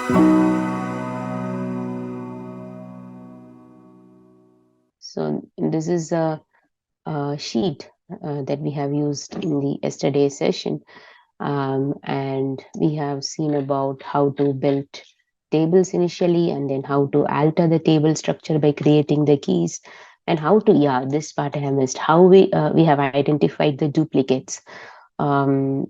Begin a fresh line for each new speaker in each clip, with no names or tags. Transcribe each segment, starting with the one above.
So this is a sheet that we have used in the yesterday session. And we have seen about how to build tables initially, and then how to alter the table structure by creating the keys, and how to, yeah, this part I have missed, how we have identified the duplicates. And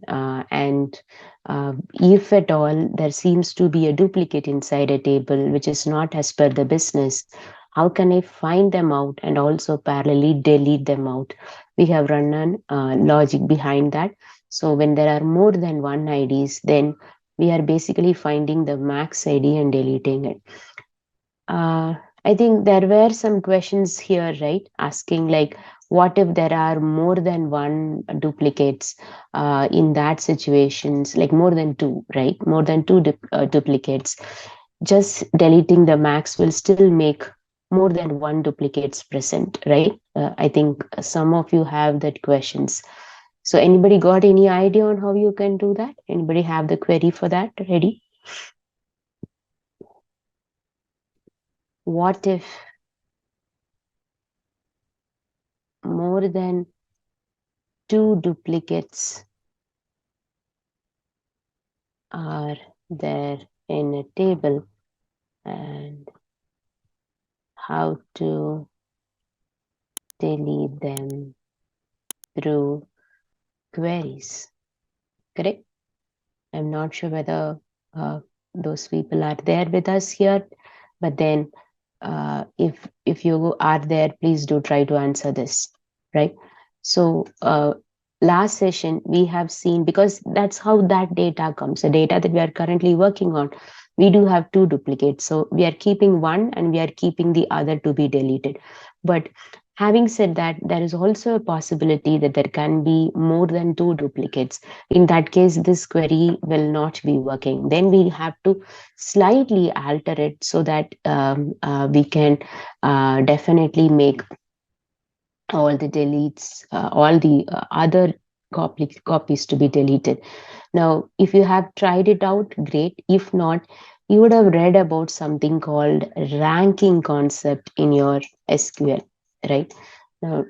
if at all there seems to be a duplicate inside a table which is not as per the business, how can I find them out and also parallelly delete them out? We have run an logic behind that. So when there are more than one IDs, then we are basically finding the max ID and deleting it. I think there were some questions here, right? Asking like, what if there are more than one duplicates in that situations, like more than two, right? More than two duplicates. Just deleting the max will still make more than one duplicates present, right? I think some of you have that questions. So anybody got any idea on how you can do that? Anybody have the query for that ready? What if more than two duplicates are there in a table, and how to delete them through queries? Correct? I'm not sure whether those people are there with us here, but then if you are there, please do try to answer this, right? So last session we have seen, because that's how that data comes, the data that we are currently working on, we do have two duplicates, so we are keeping one and we are keeping the other to be deleted. But having said that, there is also a possibility that there can be more than two duplicates. In that case, this query will not be working. Then we have to slightly alter it so that we can definitely make all the deletes, all the other copies to be deleted. Now, if you have tried it out, great. If not, you would have read about something called ranking concept in your SQL, right? Now,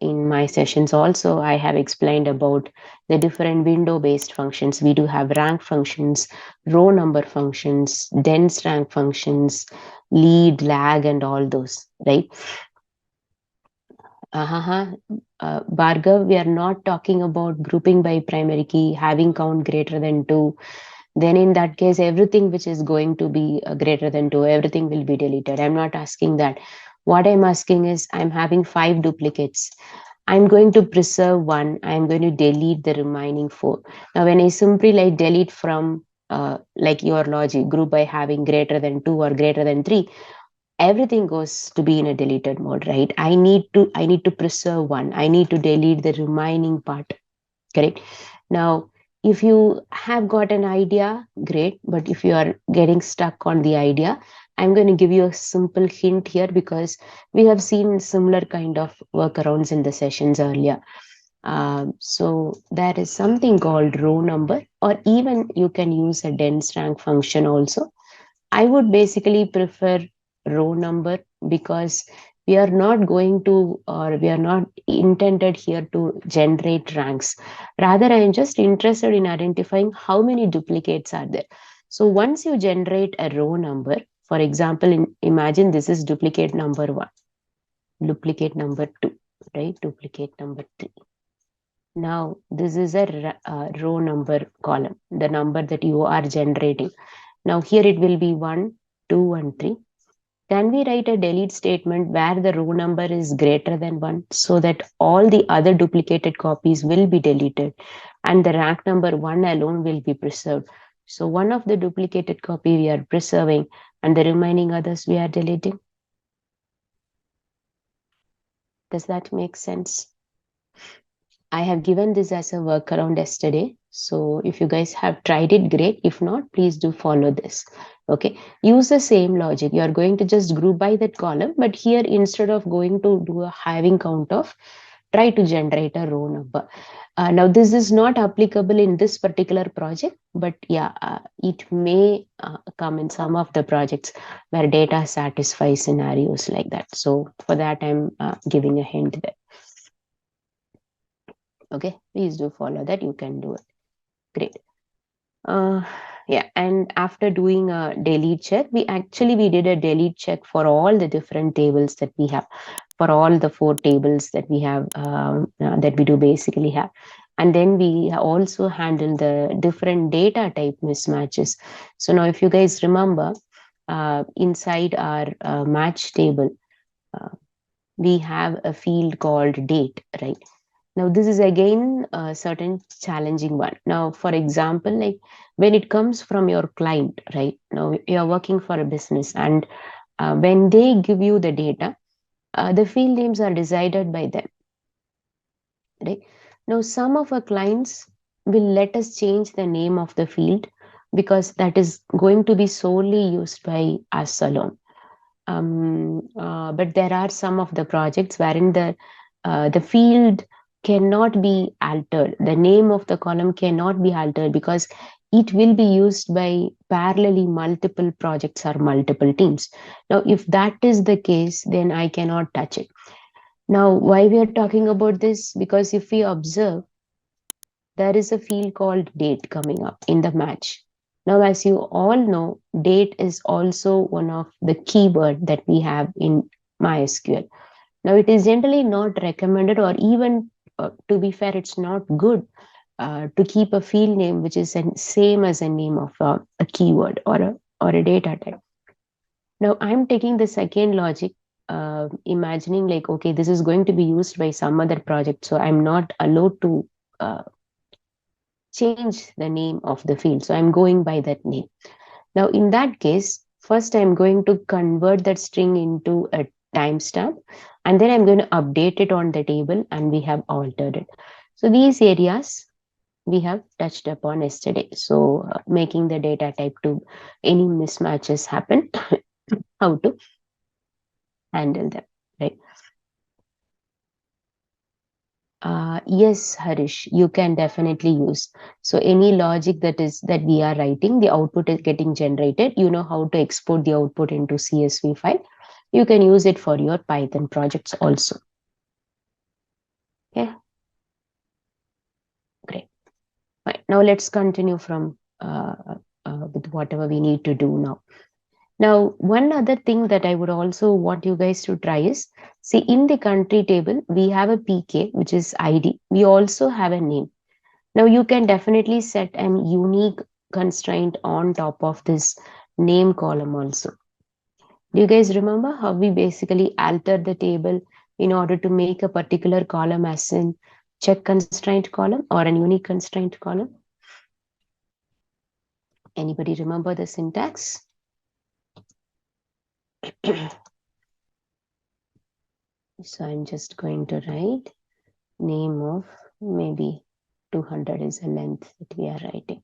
in my sessions also, I have explained about the different window-based functions. We do have rank functions, row number functions, dense rank functions, lead, lag, and all those, right? Bhargav, we are not talking about grouping by primary key, having count greater than 2. Then in that case, everything which is going to be greater than 2, everything will be deleted. I'm not asking that. What I'm asking is, I'm having 5 duplicates. I'm going to preserve one. I'm going to delete the remaining 4. Now, when I simply like delete from like your logic, group by having greater than 2 or greater than 3, everything goes to be in a deleted mode, right? I need to preserve one. I need to delete the remaining part. Correct? Now, if you have got an idea, great. But if you are getting stuck on the idea, I'm going to give you a simple hint here, because we have seen similar kind of workarounds in the sessions earlier. So there is something called row number, or even you can use a dense rank function also. I would basically prefer row number, because we are not going to, or we are not intended here to generate ranks. Rather, I am just interested in identifying how many duplicates are there. So once you generate a row number, for example, imagine this is duplicate number 1, duplicate number 2, right? Duplicate number 3. Now, this is a row number column, the number that you are generating. Now, here it will be 1, 2, and 3. Can we write a delete statement where the row number is greater than 1, so that all the other duplicated copies will be deleted and the rank number 1 alone will be preserved? So one of the duplicated copy we are preserving and the remaining others we are deleting. Does that make sense? I have given this as a workaround yesterday. So if you guys have tried it, great. If not, please do follow this. Okay. Use the same logic. You are going to just group by that column, but here instead of going to do a having count of try to generate a row number. Now, this is not applicable in this particular project, but yeah, it may come in some of the projects where data satisfies scenarios like that. So for that, I'm giving a hint there. Okay, please do follow that. You can do it. Great. Uh, yeah, and after doing a delete check, we did a delete check for all the different tables that we have, for all the 4 tables that we have, that we do basically have. And then we also handle the different data type mismatches. So now, if you guys remember, inside our match table, uh, we have a field called date, right? Now, this is again a certain challenging one. Now, for example, like when it comes from your client, right? Now, you're working for a business, and when they give you the data, the field names are decided by them, right? Now, some of our clients will let us change the name of the field because that is going to be solely used by us alone. But there are some of the projects wherein the field cannot be altered. The name of the column cannot be altered because it will be used by parallelly multiple projects or multiple teams. Now, if that is the case, then I cannot touch it. Now, why we are talking about this? Because if we observe, there is a field called date coming up in the match. Now, as you all know, date is also one of the keyword that we have in MySQL. Now, it is generally not recommended, or even to be fair, it's not good to keep a field name which is the same as a name of a keyword or a data type. Now, I'm taking the second logic, imagining like, okay, this is going to be used by some other project, so I'm not allowed to uh, change the name of the field. So I'm going by that name. Now, in that case, first I'm going to convert that string into a timestamp, and then I'm going to update it on the table, and we have altered it. So these areas we have touched upon yesterday. So making the data type to any mismatches happen, how to handle them, right? Yes, Harish, you can definitely use. So any logic that we are writing, the output is getting generated. You know how to export the output into CSV file. You can use it for your Python projects also. Okay, great. Right. Now let's continue from with whatever we need to do now. Now, one other thing that I would also want you guys to try is, see, in the country table, we have a PK, which is ID. We also have a name. Now, you can definitely set an unique constraint on top of this name column also. Do you guys remember how we basically altered the table in order to make a particular column as in check constraint column or an unique constraint column? Anybody remember the syntax? So I'm just going to write name of maybe 200 is the length that we are writing.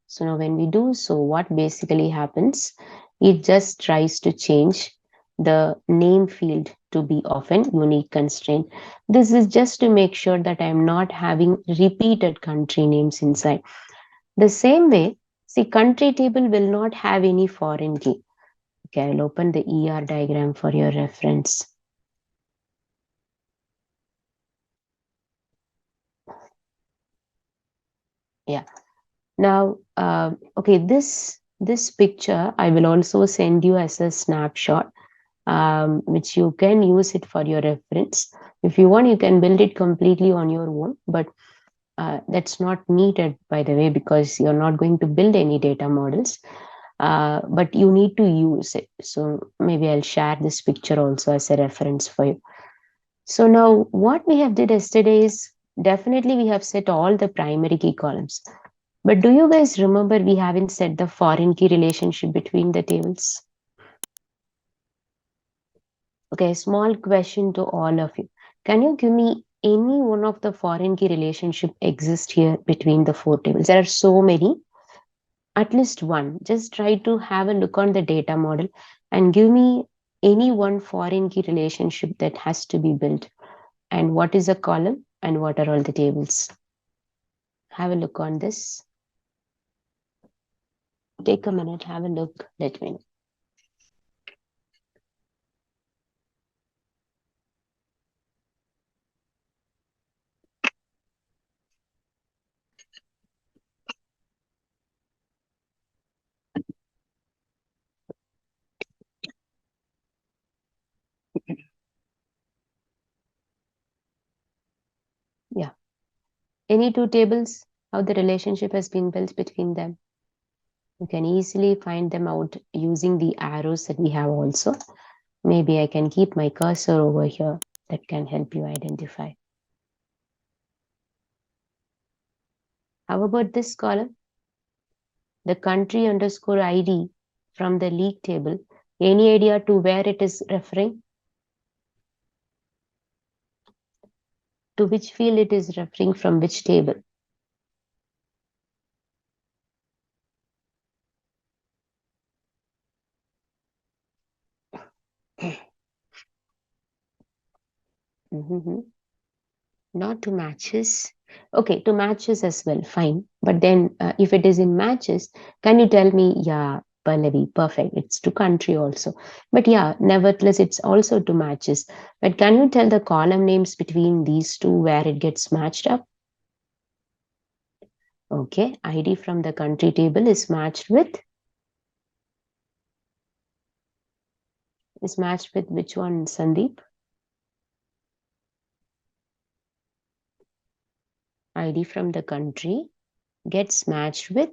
So now when we do so, what basically happens, it just tries to change the name field to be of an unique constraint. This is just to make sure that I'm not having repeated country names inside. The same way, see, country table will not have any foreign key. Okay, I'll open the ER diagram for your reference. Yeah. Now, okay, this picture I will also send you as a snapshot, which you can use it for your reference. If you want, you can build it completely on your own, but that's not needed, by the way, because you're not going to build any data models. But you need to use it. So maybe I'll share this picture also as a reference for you. So now what we have did yesterday is, definitely we have set all the primary key columns. But do you guys remember we haven't set the foreign key relationship between the tables? Okay, small question to all of you. Can you give me any one of the foreign key relationship exist here between the 4 tables? There are so many. At least one. Just try to have a look on the data model and give me any one foreign key relationship that has to be built. And what is a column and what are all the tables? Have a look on this. Take a minute, have a look, let me know. Yeah. Any two tables, how the relationship has been built between them. You can easily find them out using the arrows that we have also. Maybe I can keep my cursor over here that can help you identify. How about this column? The country underscore ID from the league table. Any idea to where it is referring? To which field it is referring from which table? Not to matches. Okay, to matches as well, fine. But then if it is in matches, can you tell me, yeah, Pallavi, perfect. It's to country also. But yeah, nevertheless, it's also to matches. But can you tell the column names between these two where it gets matched up? Okay, ID from the country table is matched with which one, Sandeep? ID from the country gets matched with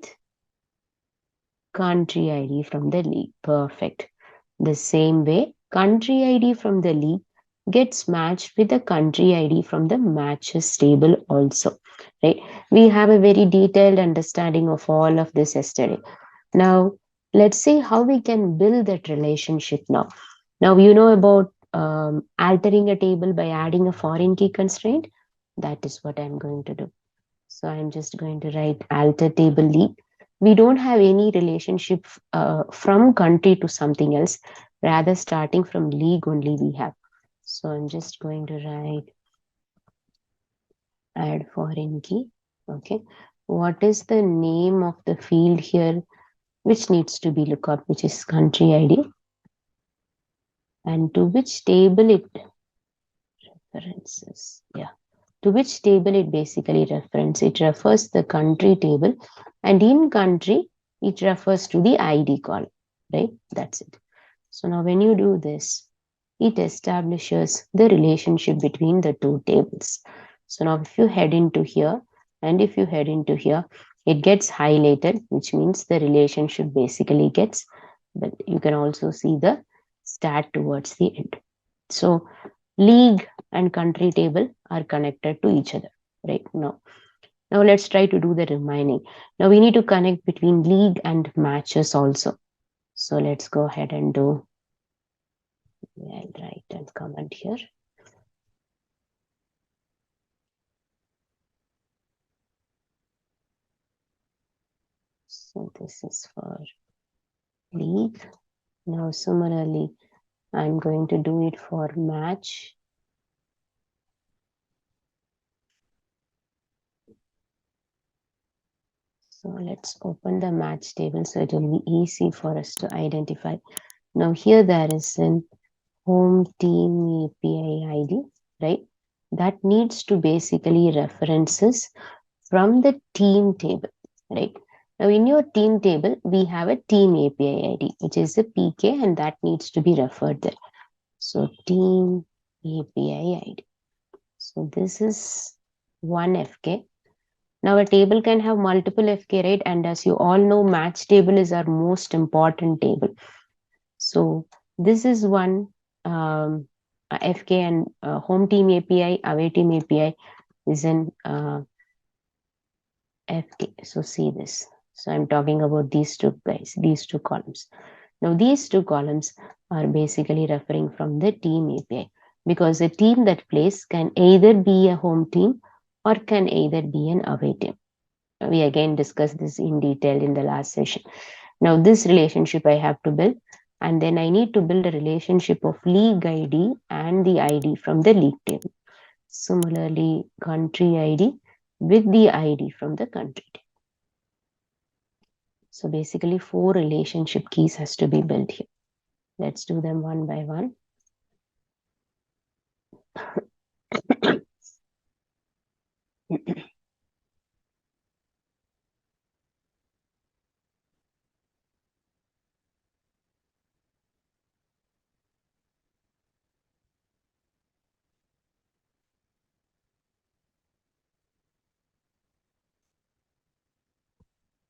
country ID from the league. Perfect. The same way, country ID from the league gets matched with the country ID from the matches table also. Right? We have a very detailed understanding of all of this yesterday. Now, let's see how we can build that relationship now. Now, you know about altering a table by adding a foreign key constraint. That is what I'm going to do. So I'm just going to write alter table league. We don't have any relationship from country to something else. Rather, starting from league only we have. So I'm just going to write add foreign key. Okay. What is the name of the field here which needs to be looked up, which is country ID? And to which table it references? Yeah. To which table it basically refers? It refers the country table, and in country, it refers to the ID column, right? That's it. So now when you do this, it establishes the relationship between the two tables. So now if you head into here, and if you head into here, it gets highlighted, which means the relationship basically gets, but you can also see the stat towards the end. So league and country table are connected to each other right now. Now let's try to do the remaining. Now we need to connect between league and matches also. So let's go ahead and do, I'll write and comment here. So this is for league. Now similarly, I'm going to do it for match. So let's open the match table so it will be easy for us to identify. Now here there is an home team API ID, right? That needs to basically references from the team table, right? Now in your team table, we have a team API ID, which is a PK, and that needs to be referred there. So team API ID. So this is one FK. Now a table can have multiple FK, right? And as you all know, match table is our most important table. So this is one FK, and home team API, away team API is an FK. So see this. So I'm talking about these two guys, these two columns. Now these two columns are basically referring from the team API, because a team that plays can either be a home team or can either be an away team. We again discussed this in detail in the last session. Now this relationship I have to build, and then I need to build a relationship of league ID and the ID from the league table. Similarly, country ID with the ID from the country table. So basically 4 relationship keys has to be built here. Let's do them one by one.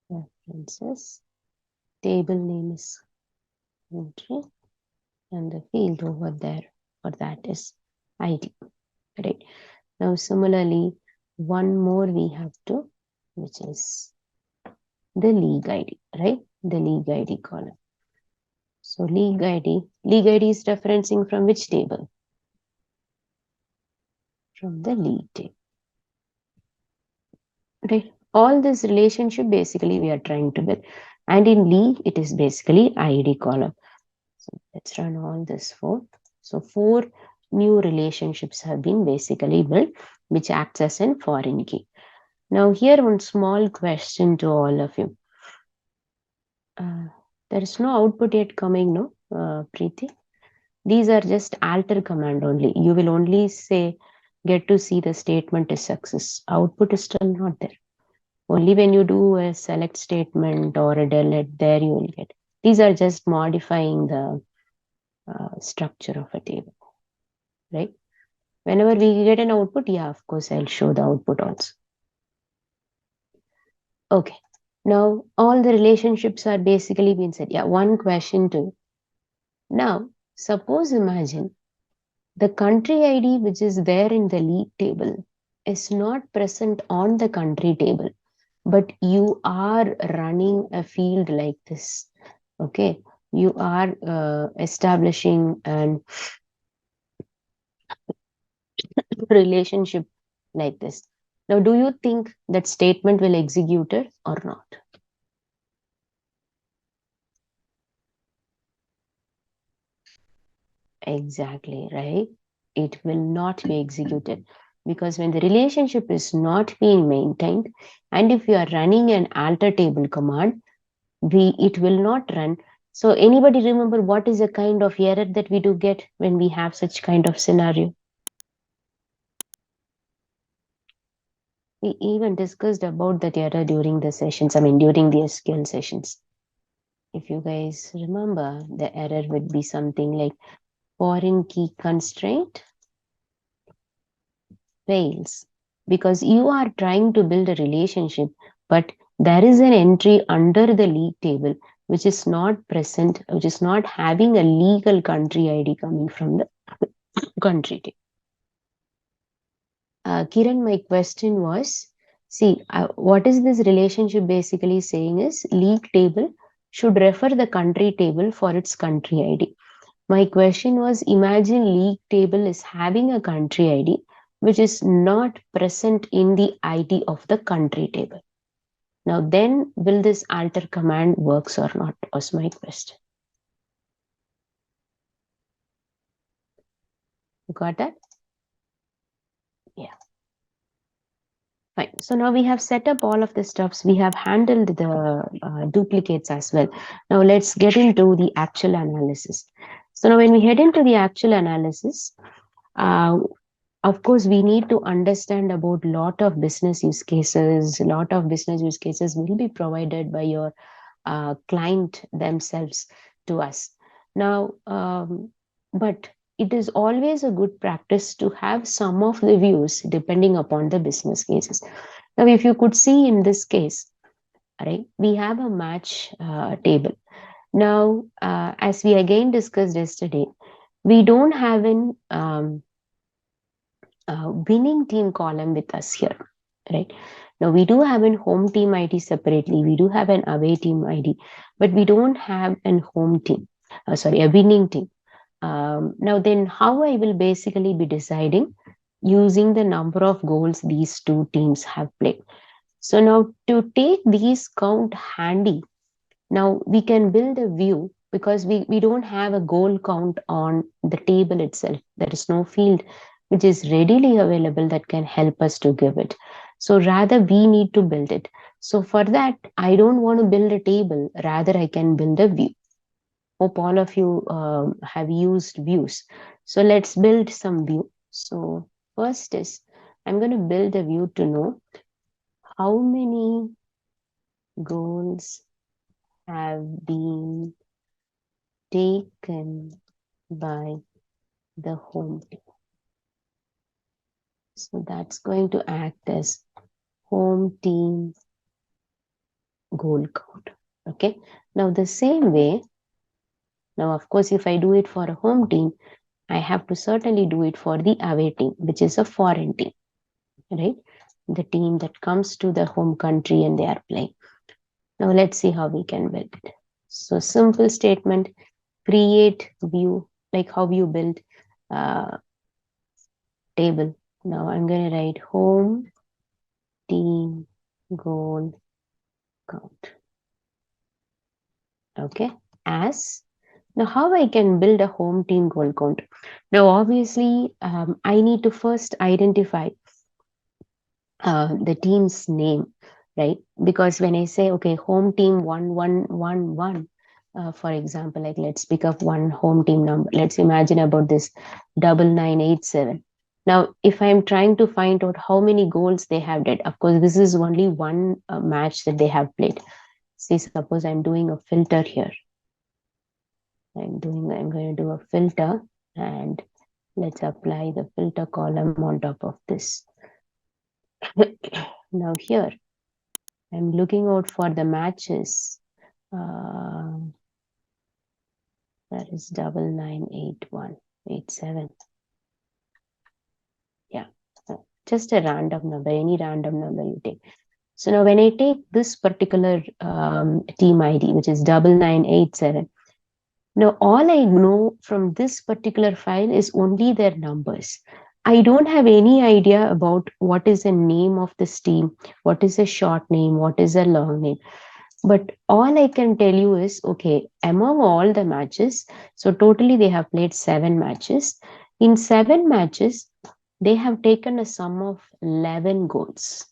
References. Table name is country, and the field over there for that is ID. Right. Now, similarly, one more we have to, which is the league ID, right? The league ID column. So league ID is referencing from which table? From the league table. Right. All this relationship basically we are trying to build. And in league, it is basically ID column. So let's run all this 4. So 4 new relationships have been basically built, which acts as a foreign key. Now here one small question to all of you. There is no output yet coming, no, Preeti? These are just alter command only. You will only say, get to see the statement is success. Output is still not there. Only when you do a select statement or a delete, there you will get. These are just modifying the structure of a table, right? Whenever we get an output, yeah, of course, I'll show the output also. Okay. Now, all the relationships are basically being said. Yeah, one question too. Now, suppose imagine the country ID which is there in the league table is not present on the country table, but you are running a field like this. Okay. You are establishing an relationship like this. Now, do you think that statement will execute it or not? Exactly, right? It will not be executed because when the relationship is not being maintained, and if you are running an alter table command, it will not run. So, anybody remember what is the kind of error that we do get when we have such kind of scenario? We even discussed about that error during the sessions, during the SQL sessions. If you guys remember, the error would be something like foreign key constraint fails because you are trying to build a relationship, but there is an entry under the league table which is not present, which is not having a legal country ID coming from the country table. Kiran, my question was, see, what is this relationship basically saying is league table should refer the country table for its country ID. My question was, imagine league table is having a country ID which is not present in the ID of the country table. Now then, will this alter command works or not was my question. You got that? Yeah. Fine. So now we have set up all of the stuffs. We have handled the duplicates as well. Now let's get into the actual analysis. So now when we head into the actual analysis, of course, we need to understand about lot of business use cases. Lot of business use cases will be provided by your client themselves to us. Now, but it is always a good practice to have some of the views depending upon the business cases. Now, if you could see in this case, right, we have a match table. Now, as we again discussed yesterday, we don't have an winning team column with us here, right? Now we do have an home team ID separately. We do have an away team ID, but we don't have an home team. A winning team. Now then, how I will basically be deciding using the number of goals these two teams have played. So now to take these count handy, now we can build a view because we don't have a goal count on the table itself. There is no field which is readily available that can help us to give it. So rather we need to build it. So for that, I don't want to build a table, rather I can build a view. Hope all of you have used views. So let's build some view. So first is, I'm going to build a view to know how many goals have been taken by the home team. So that's going to act as home team goal count. Okay. Now the same way, now of course, if I do it for a home team, I have to certainly do it for the away team, which is a foreign team, right? The team that comes to the home country and they are playing. Now let's see how we can build it. So simple statement, create view, like how you build table. Now I'm going to write home team goal count. Okay, as now how I can build a home team goal count. Now obviously I need to first identify the team's name, right? Because when I say, okay, home team 1111, for example, like let's pick up one home team number. Let's imagine about this 9987. Now, if I'm trying to find out how many goals they have did, of course, this is only one match that they have played. See, suppose I'm doing a filter here. I'm going to do a filter, and let's apply the filter column on top of this. Now here, I'm looking out for the matches. That is 998187. Yeah, just a random number, any random number you take. So now when I take this particular team ID, which is 9987, now all I know from this particular file is only their numbers. I don't have any idea about what is the name of this team, what is a short name, what is a long name. But all I can tell you is, okay, among all the matches, so totally they have played 7 matches. In 7 matches, they have taken a sum of 11 goals.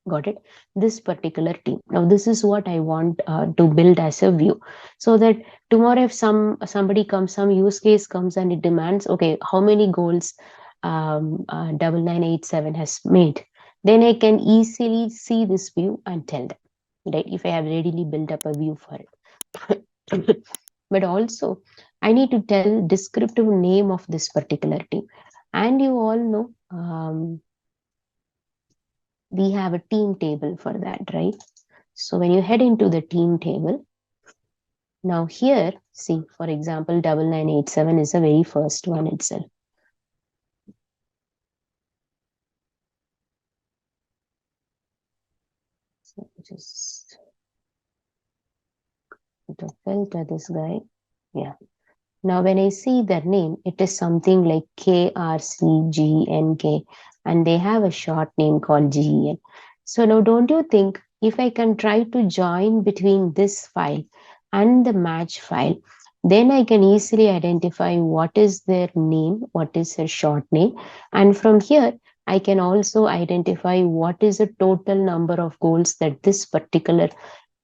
Got it? This particular team. Now, this is what I want to build as a view, so that tomorrow, if somebody comes, some use case comes and it demands, okay, how many goals 9987 has made, then I can easily see this view and tell them, right? If I have readily built up a view for it. But also, I need to tell descriptive name of this particular team. And you all know, we have a team table for that, right? So when you head into the team table, now here, see, for example, 9987 is the very first one itself. So just to filter this guy. Yeah. Now when I see their name, it is something like KRCGNK, and they have a short name called GEN. So now don't you think if I can try to join between this file and the match file, then I can easily identify what is their name, what is their short name. And from here, I can also identify what is the total number of goals that this particular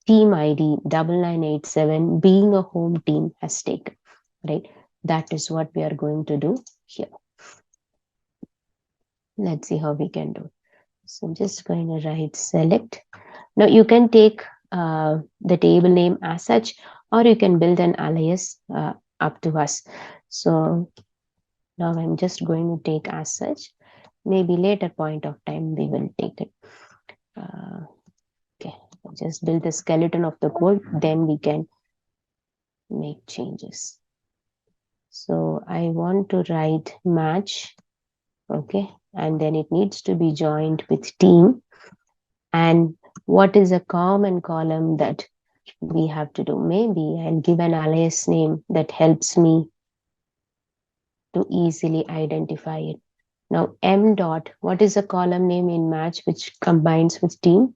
team ID 9987 being a home team has taken, right? That is what we are going to do here. Let's see how we can do. So I'm just going to write select. Now you can take the table name as such, or you can build an alias up to us. So now I'm just going to take as such. Maybe later point of time we will take it. Okay, just build the skeleton of the code, then we can make changes. So I want to write match, okay, and then it needs to be joined with team. And what is a common column that we have to do? Maybe I'll give an alias name that helps me to easily identify it. Now M dot, what is a column name in match which combines with team?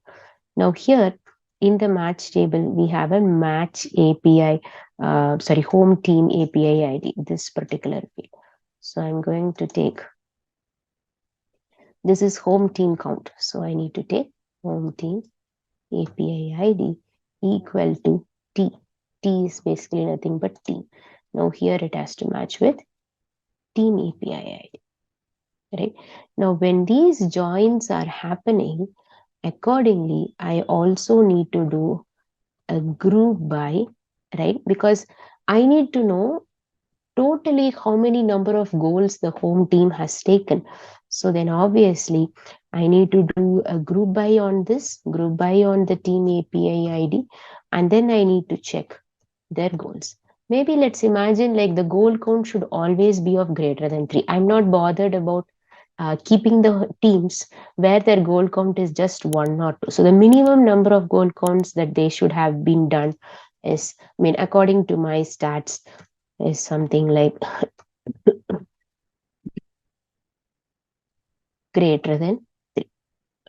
Now here in the match table, we have a match API, home team API ID, this particular field. So I'm going to take, this is home team count. So I need to take home team API ID equal to T. T is basically nothing but T. Now here it has to match with team API ID, right? Now when these joins are happening, accordingly, I also need to do a group by, right? Because I need to know totally how many number of goals the home team has taken. So then obviously I need to do a group by on this, group by on the team API ID, and then I need to check their goals. Maybe let's imagine like the goal count should always be of greater than 3. I'm not bothered about keeping the teams where their goal count is just 1 or 2. So the minimum number of goal counts that they should have been done is, I mean, according to my stats, is something like greater than 3.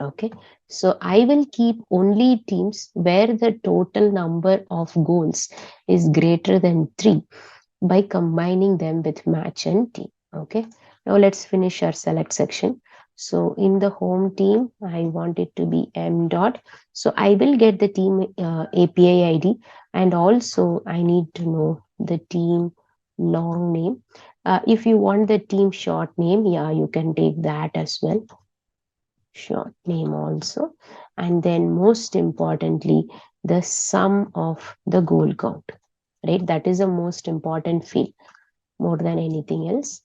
Okay. So I will keep only teams where the total number of goals is greater than 3 by combining them with match and team. Okay. Now let's finish our select section. So in the home team, I want it to be m dot. So I will get the team API ID, and also I need to know the team long name. If you want the team short name, yeah, you can take that as well. Short name also. And then most importantly, the sum of the goal count, right? That is the most important field more than anything else.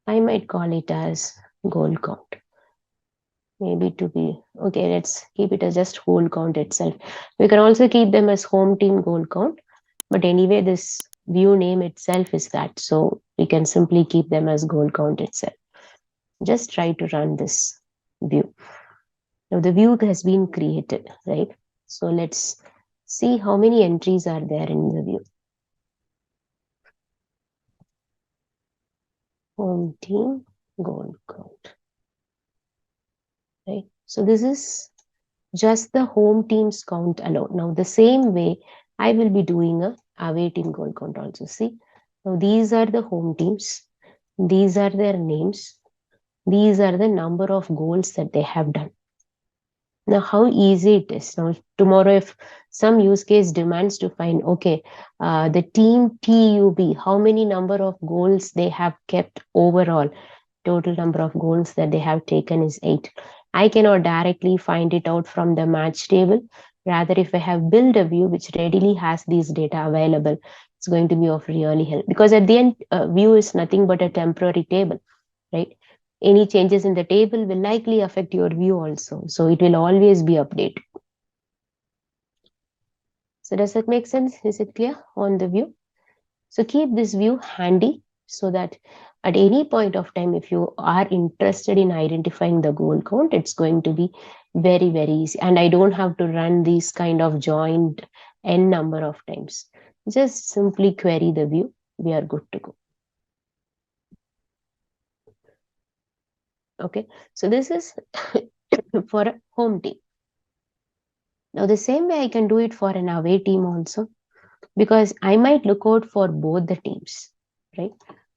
I might call it as goal count. Maybe to be, okay, let's keep it as just whole count itself. We can also keep them as home team goal count, but anyway, this view name itself is that. So we can simply keep them as goal count itself. Just try to run this view. Now the view has been created, right? So let's see how many entries are there in the view. Home team goal count, right? So this is just the home team's count alone. Now the same way I will be doing a away team goal count also. See, now these are the home teams. These are their names. These are the number of goals that they have done. Now, how easy it is. Now, tomorrow, if some use case demands to find, okay, the team TUB, how many number of goals they have kept overall, total number of goals that they have taken is 8. I cannot directly find it out from the match table. Rather, if I have built a view which readily has these data available, it's going to be of really help. Because at the end, view is nothing but a temporary table, right? Any changes in the table will likely affect your view also. So it will always be updated. So does that make sense? Is it clear on the view? So keep this view handy so that at any point of time, if you are interested in identifying the goal count, it's going to be very, very easy. And I don't have to run these kind of joined n number of times. Just simply query the view. We are good to go. Okay. So this is for a home team. Now, the same way I can do it for an away team also, because I might look out for both the teams, right?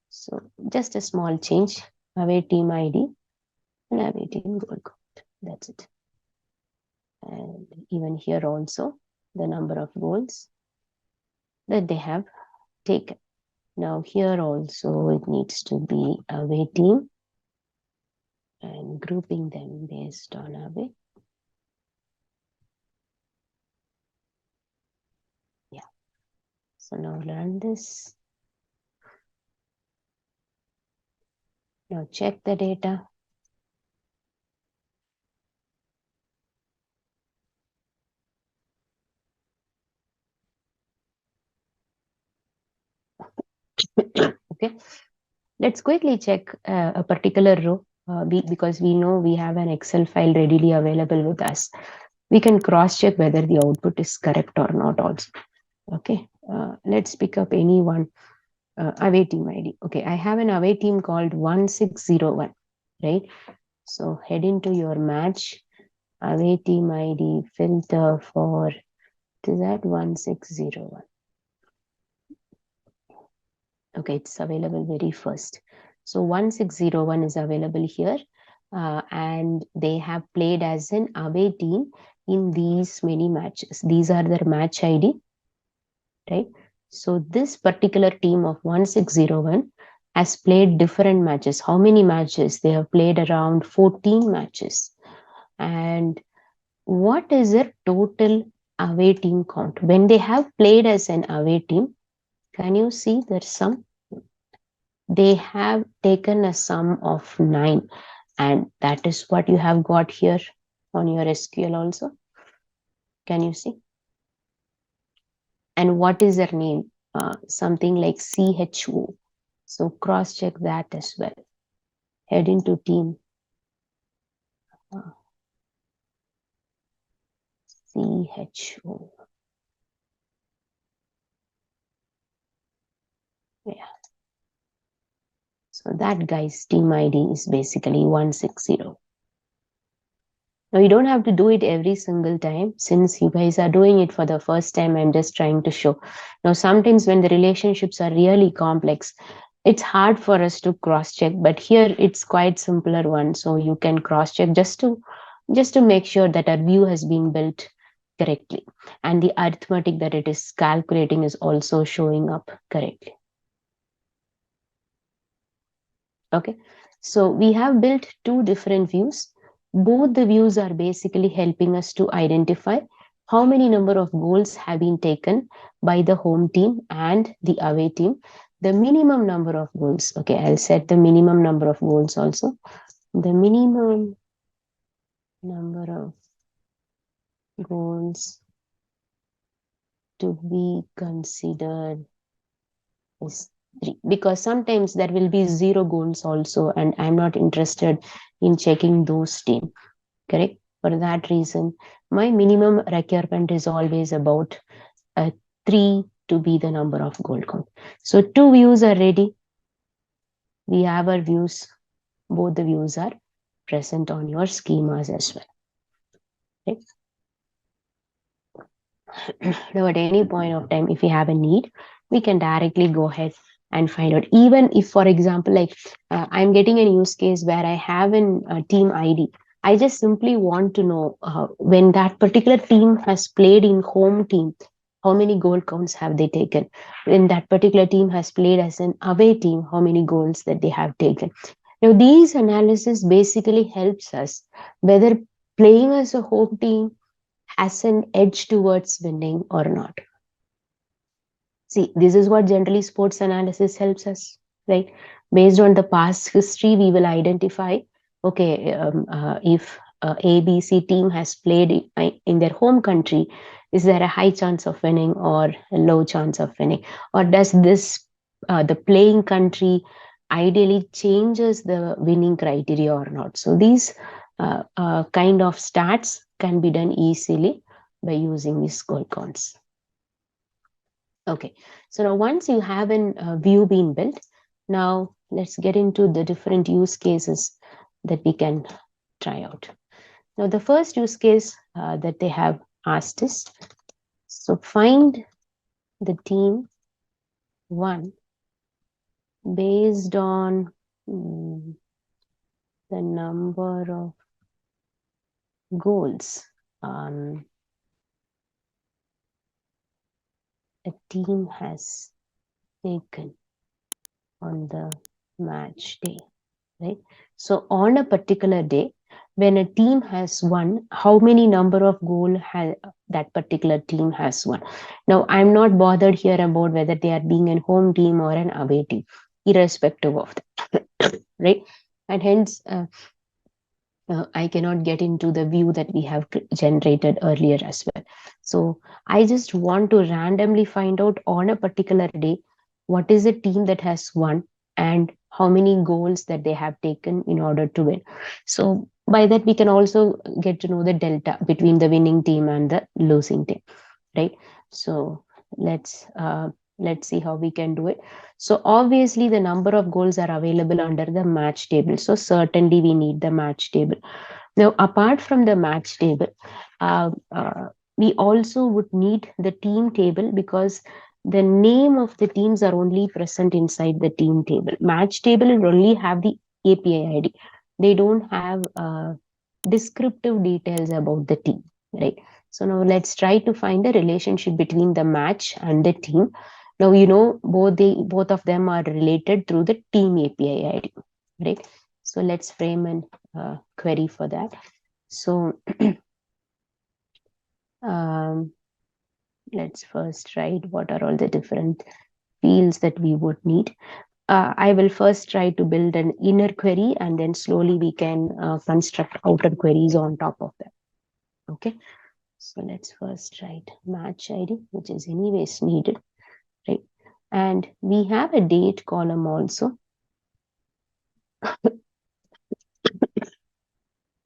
So just a small change, away team ID and away team goal count. That's it. And even here also, the number of goals that they have taken. Now here also it needs to be away team and grouping them based on away. Yeah. So now learn this. Now check the data. Okay. Let's quickly check a particular row because we know we have an Excel file readily available with us. We can cross check whether the output is correct or not also. Okay, let's pick up any one away team ID. Okay, I have an away team called 1601, right? So head into your match, away team ID, filter for, is that 1601? Okay, it's available very first. So 1601 is available here, and they have played as an away team in these many matches. These are their match ID, right? So this particular team of 1601 has played different matches. How many matches? They have played around 14 matches. And what is their total away team count? When they have played as an away team, can you see their sum? They have taken a sum of 9, and that is what you have got here on your SQL also. Can you see? And what is their name? Something like CHO. So cross check that as well. Head into team. CHO. Yeah. So that guy's team ID is basically 160. Now, you don't have to do it every single time. Since you guys are doing it for the first time, I'm just trying to show. Now, sometimes when the relationships are really complex, it's hard for us to cross check, but here it's quite simpler one. So you can cross check just to make sure that our view has been built correctly, and the arithmetic that it is calculating is also showing up correctly. Okay, so we have built two different views. Both the views are basically helping us to identify how many number of goals have been taken by the home team and the away team. The minimum number of goals. Okay, I'll set the minimum number of goals also. The minimum number of goals to be considered is 3, because sometimes there will be 0 goals also, and I'm not interested in checking those team. Correct? For that reason, my minimum requirement is always about 3 to be the number of goal count. So 2 views are ready. We have our views. Both the views are present on your schemas as well. Right? Now, at any point of time, if we have a need, we can directly go ahead and find out. Even if, for example, like I'm getting a use case where I have a team ID, I just simply want to know when that particular team has played in home team, how many goal counts have they taken? When that particular team has played as an away team, how many goals that they have taken? Now, these analysis basically helps us whether playing as a home team has an edge towards winning or not. See, this is what generally sports analysis helps us, right? Based on the past history, we will identify, okay, if ABC team has played in their home country, is there a high chance of winning or a low chance of winning? Or does this, the playing country ideally changes the winning criteria or not? So these kind of stats can be done easily by using these goal counts. Okay, so now once you have a view being built, now let's get into the different use cases that we can try out. Now the first use case that they have asked is, so find the team 1 based on the number of goals a team has taken on the match day, right? So on a particular day, when a team has won, how many number of goal that particular team has won? Now, I'm not bothered here about whether they are being a home team or an away team, irrespective of that, right? And hence, I cannot get into the view that we have generated earlier as well. So I just want to randomly find out on a particular day, what is the team that has won and how many goals that they have taken in order to win. So by that, we can also get to know the delta between the winning team and the losing team, right? So let's see how we can do it. So obviously the number of goals are available under the match table. So certainly we need the match table. Now, apart from the match table, we also would need the team table, because the name of the teams are only present inside the team table. Match table will only have the API ID. They don't have descriptive details about the team, right? So now let's try to find a relationship between the match and the team. Now both of them are related through the team API ID, right? So let's frame an query for that. So um, let's first write what are all the different fields that we would need. I will first try to build an inner query, and then slowly we can construct outer queries on top of that. Okay. So let's first write match ID, which is anyways needed, right? And we have a date column also.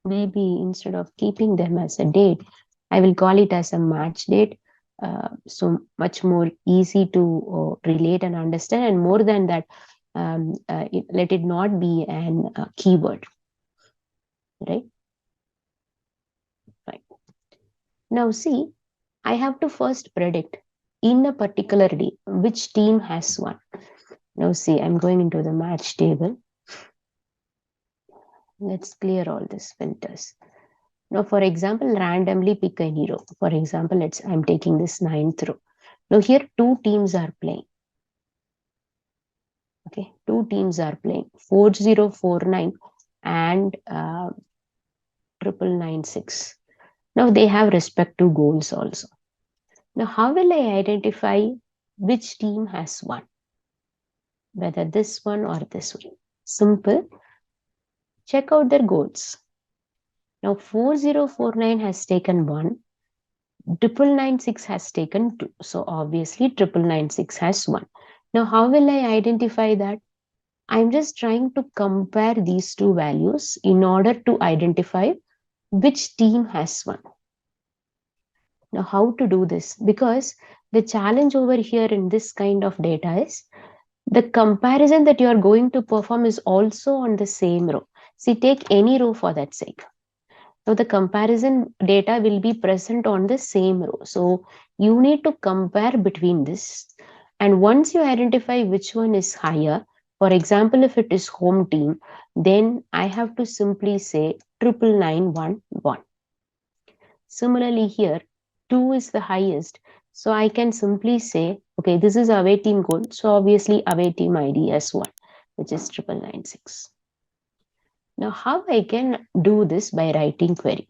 Maybe instead of keeping them as a date, I will call it as a match date. So much more easy to relate and understand. And more than that, let it not be an keyword, right? Right. Now see, I have to first predict in a particular day which team has won. Now see, I'm going into the match table. Let's clear all these filters. Now, for example, randomly pick any row. For example, I'm taking this 9th row. Now here two teams are playing. Okay, two teams are playing 4049 and 9996. Now they have respective goals also. Now, how will I identify which team has won? Whether this one or this one. Simple. Check out their goals. Now 4049 has taken 1, 9996 has taken 2. So obviously 9996 has 1. Now how will I identify that? I'm just trying to compare these two values in order to identify which team has won. Now how to do this? Because the challenge over here in this kind of data is the comparison that you are going to perform is also on the same row. See, take any row for that sake. Now the comparison data will be present on the same row. So you need to compare between this. And once you identify which one is higher, for example, if it is home team, then I have to simply say 99911. Similarly here, 2 is the highest. So I can simply say, okay, this is away team goal. So obviously away team ID as 1, which is 9996. Now how I can do this by writing query,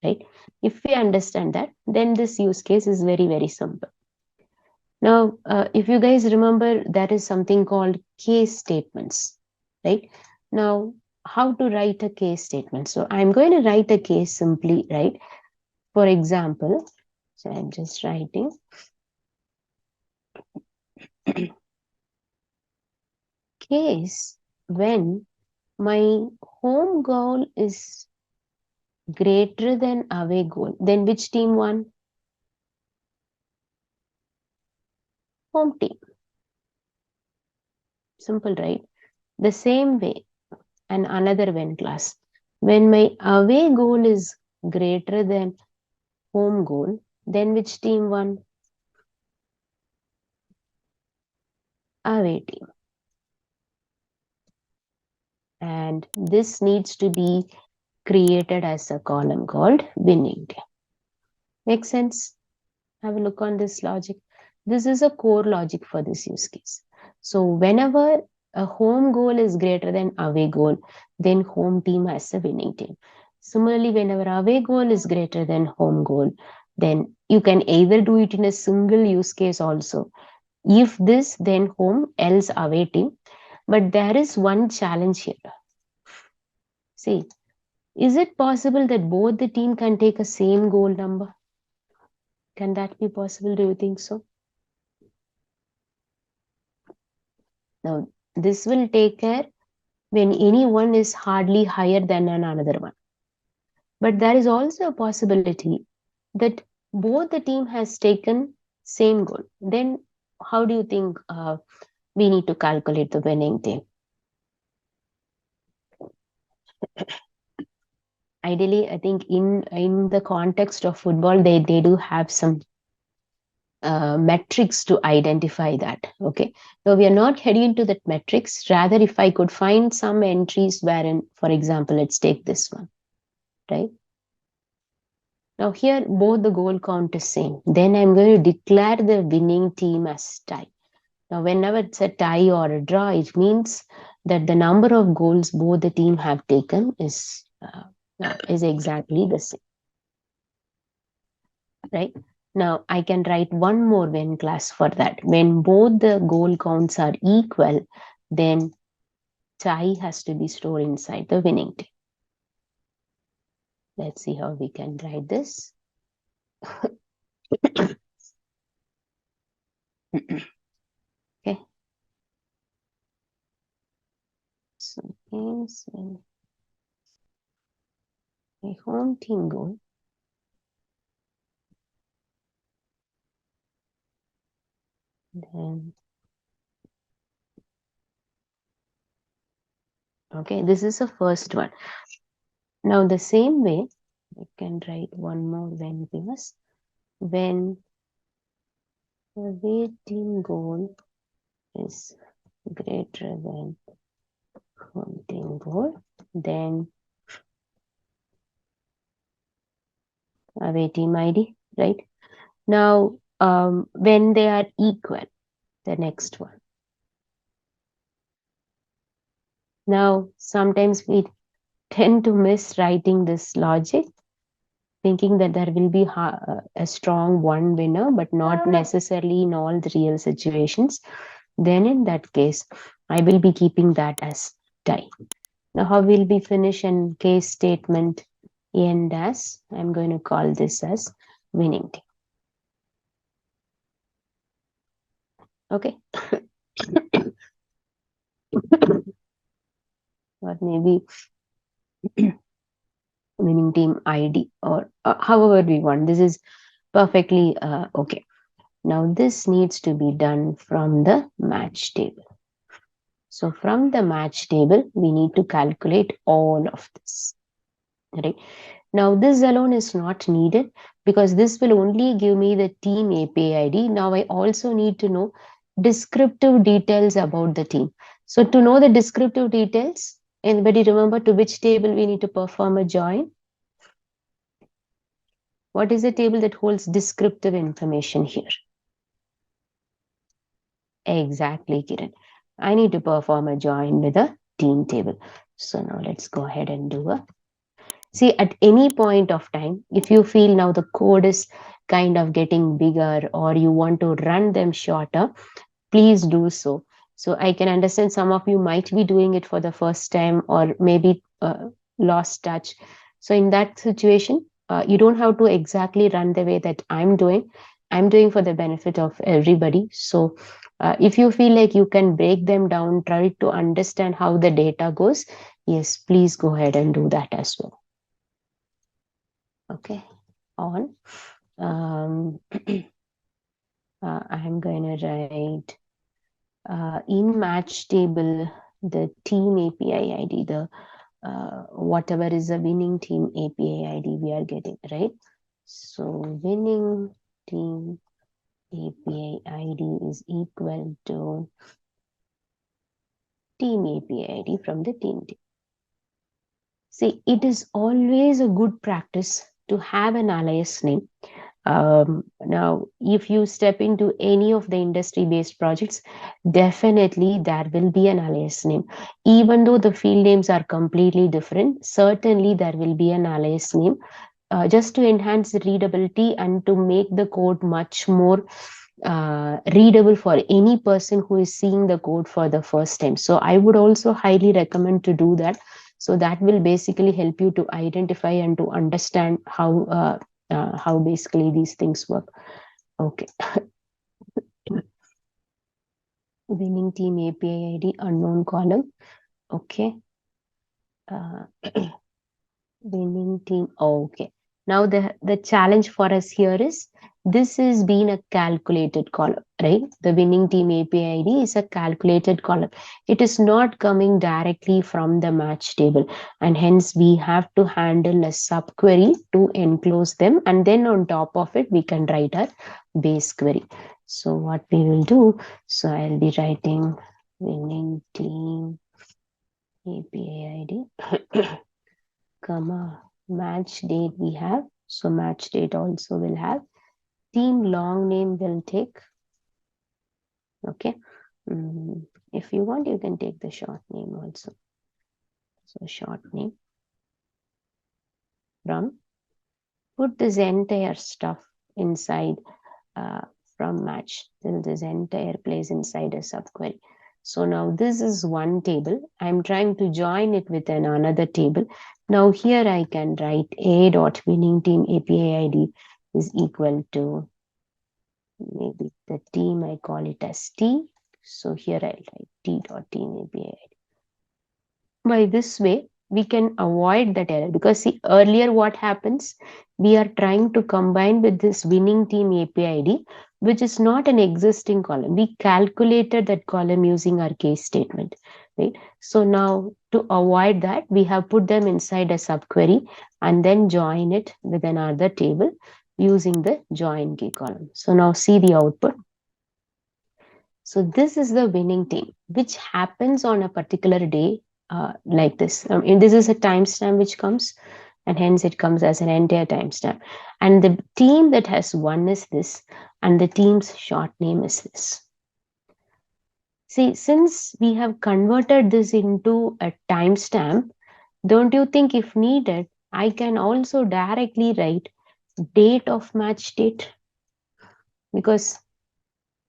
right? If we understand that, then this use case is very, very simple. Now, if you guys remember, there is something called case statements, right? Now, how to write a case statement? So I'm going to write a case simply, right? For example, so I'm just writing case when my home goal is greater than away goal, then which team won? Home team. Simple, right? The same way, and another when class. When my away goal is greater than home goal, then which team won? Away team. And this needs to be created as a column called winning team. Make sense? Have a look on this logic. This is a core logic for this use case. So whenever a home goal is greater than away goal, then home team has a winning team. Similarly, whenever away goal is greater than home goal, then you can either do it in a single use case also. If this, then home, else away team. But there is one challenge here. See, is it possible that both the team can take a same goal number? Can that be possible? Do you think so? Now, this will take care when any one is hardly higher than another one. But there is also a possibility that both the team has taken same goal. Then how do you think we need to calculate the winning team? Ideally, I think in the context of football, they do have some metrics to identify that. Okay, so we are not heading into that metrics. Rather, if I could find some entries wherein, for example, let's take this one, right? Now here both the goal count is same. Then I'm going to declare the winning team as tie. Now whenever it's a tie or a draw, it means that the number of goals both the team have taken is exactly the same, right? Now I can write one more when class for that. When both the goal counts are equal, then tie has to be stored inside the winning team. Let's see how we can write this. Okay. So here's a home team goal. Then, okay, this is the first one. Now the same way, I can write one more when gives. When the away team goal is greater than home team goal, then away team ID, right? Now, when they are equal, the next one. Now, sometimes we tend to miss writing this logic, thinking that there will be a strong one winner, but not necessarily in all the real situations. Then in that case, I will be keeping that as tie. Now, how will we finish in case statement end as, I'm going to call this as winning team. Okay. Or maybe winning team ID, or however we want. This is perfectly okay. Now this needs to be done from the match table. So from the match table, we need to calculate all of this. Right? Now this alone is not needed because this will only give me the team API ID. Now I also need to know descriptive details about the team. So to know the descriptive details, anybody remember to which table we need to perform a join? What is the table that holds descriptive information here? Exactly, Kiran. I need to perform a join with a team table. So now let's go ahead and do a. See, at any point of time, if you feel now the code is kind of getting bigger or you want to run them shorter, please do so. So I can understand some of you might be doing it for the first time or maybe lost touch. So in that situation, you don't have to exactly run the way that I'm doing. I'm doing for the benefit of everybody. So if you feel like you can break them down, try to understand how the data goes, yes, please go ahead and do that as well. Okay, on. I'm going to write in match table the team API ID, the whatever is the winning team API ID we are getting, right? So winning team API ID is equal to team API ID from the team. See, it is always a good practice to have an alias name. Now, if you step into any of the industry-based projects, definitely there will be an alias name. Even though the field names are completely different, certainly there will be an alias name just to enhance the readability and to make the code much more readable for any person who is seeing the code for the first time. So I would also highly recommend to do that. So that will basically help you to identify and to understand how basically these things work. Okay. Winning team API ID unknown column. Okay. Winning team. Okay. Now the challenge for us here is this is being a calculated column, right? The winning team API ID is a calculated column. It is not coming directly from the match table, and hence we have to handle a subquery to enclose them, and then on top of it we can write our base query. So what we will do, so I'll be writing winning team API ID comma match date we have, so match date also will have, team long name will take, okay. If you want you can take the short name also, so short name from, put this entire stuff inside from match till this entire place inside a subquery. So now this is one table. I'm trying to join it with another table. Now here I can write a dot winning team API ID is equal to maybe the team, I call it as T. So here I'll write T dot team API ID. By this way, we can avoid that error, because see earlier what happens, we are trying to combine with this winning team API ID, which is not an existing column. We calculated that column using our case statement, right? So now to avoid that, we have put them inside a subquery and then join it with another table using the join key column. So now see the output. So this is the winning team, which happens on a particular day, like this. And this is a timestamp which comes, and hence it comes as an entire timestamp. And the team that has won is this, and the team's short name is this. See, since we have converted this into a timestamp, don't you think if needed, I can also directly write date of match date? Because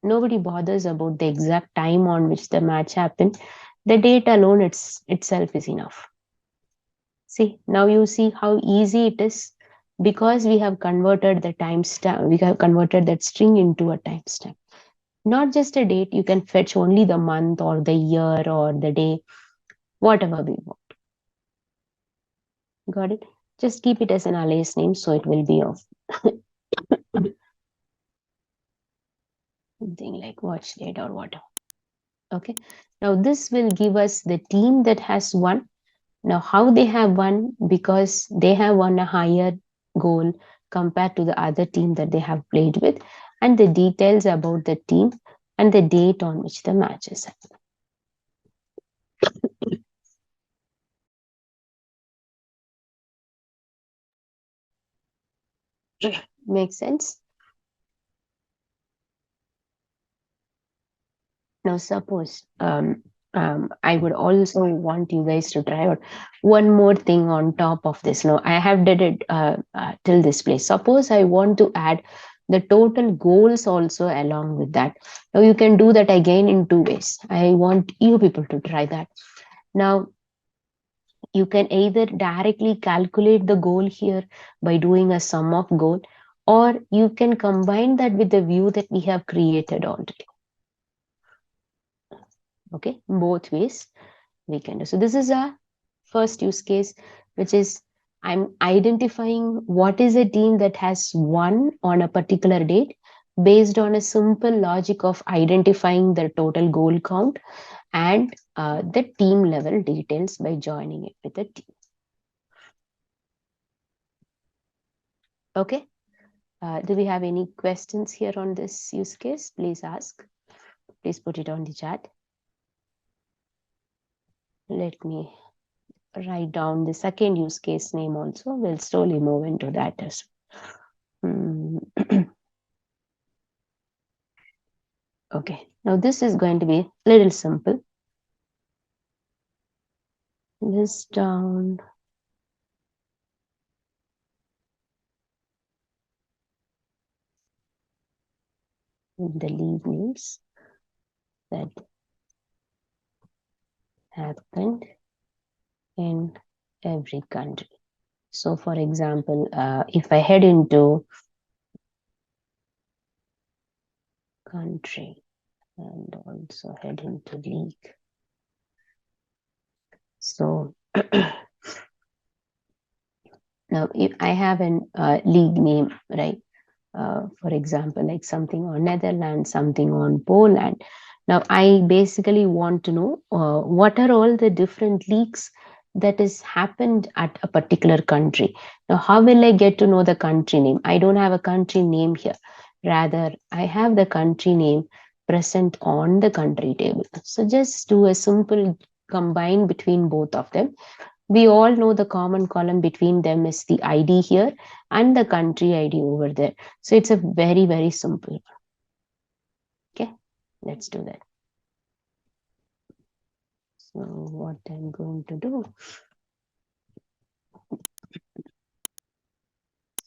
nobody bothers about the exact time on which the match happened. The date alone itself is enough. See, now you see how easy it is, because we have converted the timestamp, we have converted that string into a timestamp. Not just a date, you can fetch only the month or the year or the day, whatever we want. Got it? Just keep it as an alias name so it will be of something like watch date or whatever. Okay. Now this will give us the team that has won. Now, how they have won? Because they have won a higher goal compared to the other team that they have played with, and the details about the team and the date on which the match is happening. Makes sense? Now, suppose I would also want you guys to try out one more thing on top of this. Now, I have did it till this place. Suppose I want to add the total goals also along with that. Now, you can do that again in two ways. I want you people to try that. Now, you can either directly calculate the goal here by doing a sum of goal, or you can combine that with the view that we have created already. Okay, both ways we can do. So this is a first use case, which is I'm identifying what is a team that has won on a particular date based on a simple logic of identifying the total goal count and the team level details by joining it with the team. Okay. Do we have any questions here on this use case? Please ask. Please put it on the chat. Let me write down the second use case name also. We'll slowly move into that as well. Okay, now this is going to be a little simple. List down the lead names that happened in every country. So for example, if I head into country and also head into league. So now if I have an league name, right? For example, like something on Netherlands, something on Poland. Now, I basically want to know what are all the different leaks that has happened at a particular country. Now, how will I get to know the country name? I don't have a country name here. Rather, I have the country name present on the country table. So just do a simple combine between both of them. We all know the common column between them is the ID here and the country ID over there. So it's a very, very simple. Okay, let's do that. So what I'm going to do.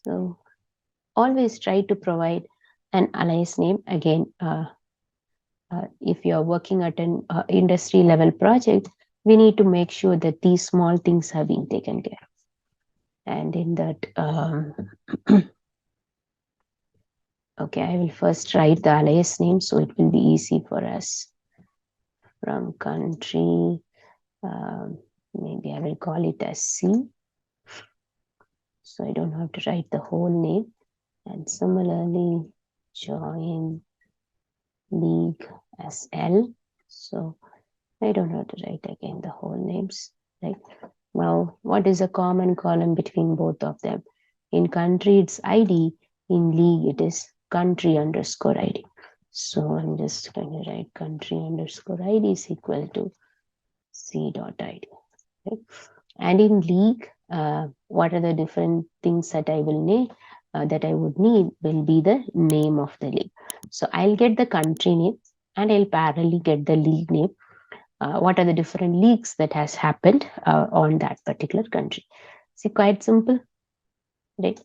So always try to provide an alias name. Again, if you're working at an industry level project, we need to make sure that these small things have been taken care of. And in that, okay, I will first write the alias name so it will be easy for us. From country, maybe I will call it as C. So I don't have to write the whole name. And similarly, join league as L. So I don't have to write again the whole names, right? Now, what is a common column between both of them? In country, it's ID. In league, it is country underscore ID. So I'm just going to write country underscore ID is equal to C.ID. Right? And in league, what are the different things that I will need? That I would need will be the name of the league. So I'll get the country name and I'll parallelly get the league name. What are the different leagues that has happened on that particular country? See, quite simple, right?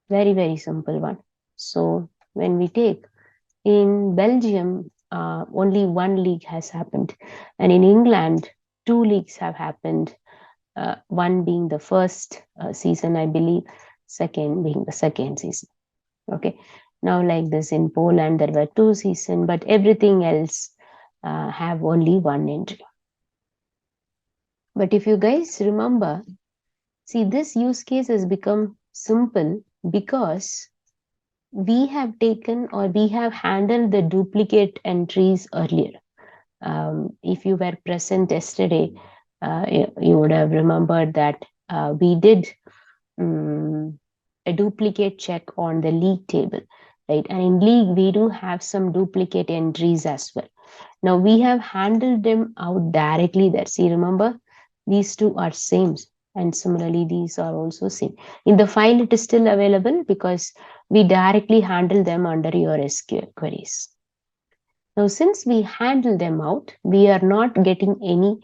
Very, very simple one. So when we take in Belgium, only one league has happened, and in England, two leagues have happened. One being the first season, I believe, second being the second season. Okay. Now, like this in Poland, there were two seasons, but everything else have only one entry. But if you guys remember, see, this use case has become simple because we have taken or we have handled the duplicate entries earlier. If you were present yesterday, you would have remembered that we did a duplicate check on the league table, right? And in league, we do have some duplicate entries as well. Now we have handled them out directly there. See, remember, these two are same. And similarly, these are also same. In the file, it is still available because we directly handle them under your SQL queries. Now, since we handle them out, we are not getting any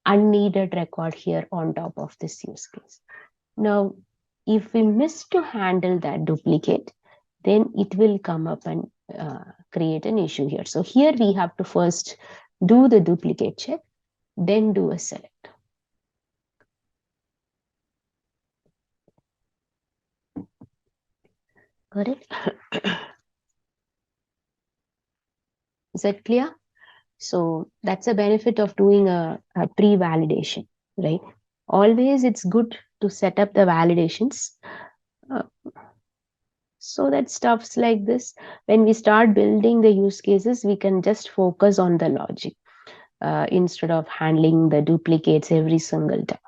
unneeded record here on top of this use case. Now, if we miss to handle that duplicate, then it will come up and create an issue here. So here we have to first do the duplicate check, then do a select. Got it? Is that clear? So that's a benefit of doing a pre-validation, right? Always it's good to set up the validations so that stuffs like this, when we start building the use cases, we can just focus on the logic instead of handling the duplicates every single time.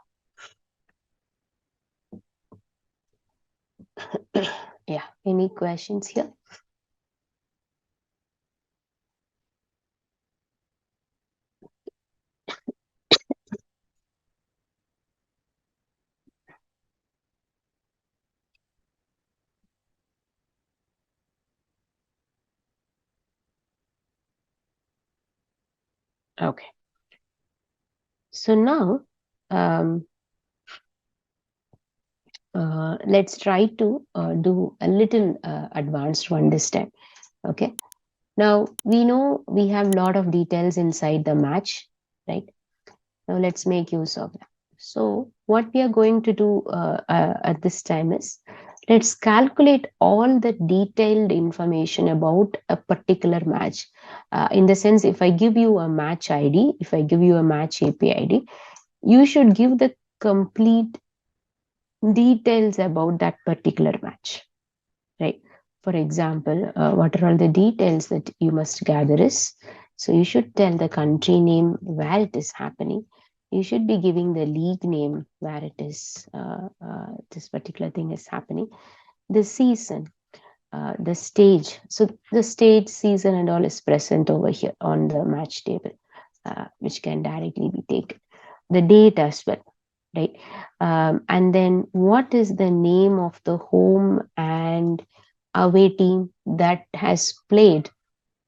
Yeah, any questions here? Okay. So now, let's try to do a little advanced one this time. Okay. Now, we know we have a lot of details inside the match, right? Now, let's make use of that. So, what we are going to do at this time is, let's calculate all the detailed information about a particular match. In the sense, if I give you a match ID, if I give you a match API ID, you should give the complete details about that particular match, right? For example, what are all the details that you must gather is, so you should tell the country name where it is happening. You should be giving the league name where it is, this particular thing is happening. The season, the stage. So the stage, season, and all is present over here on the match table, which can directly be taken. The date as well, right? And then what is the name of the home and away team that has played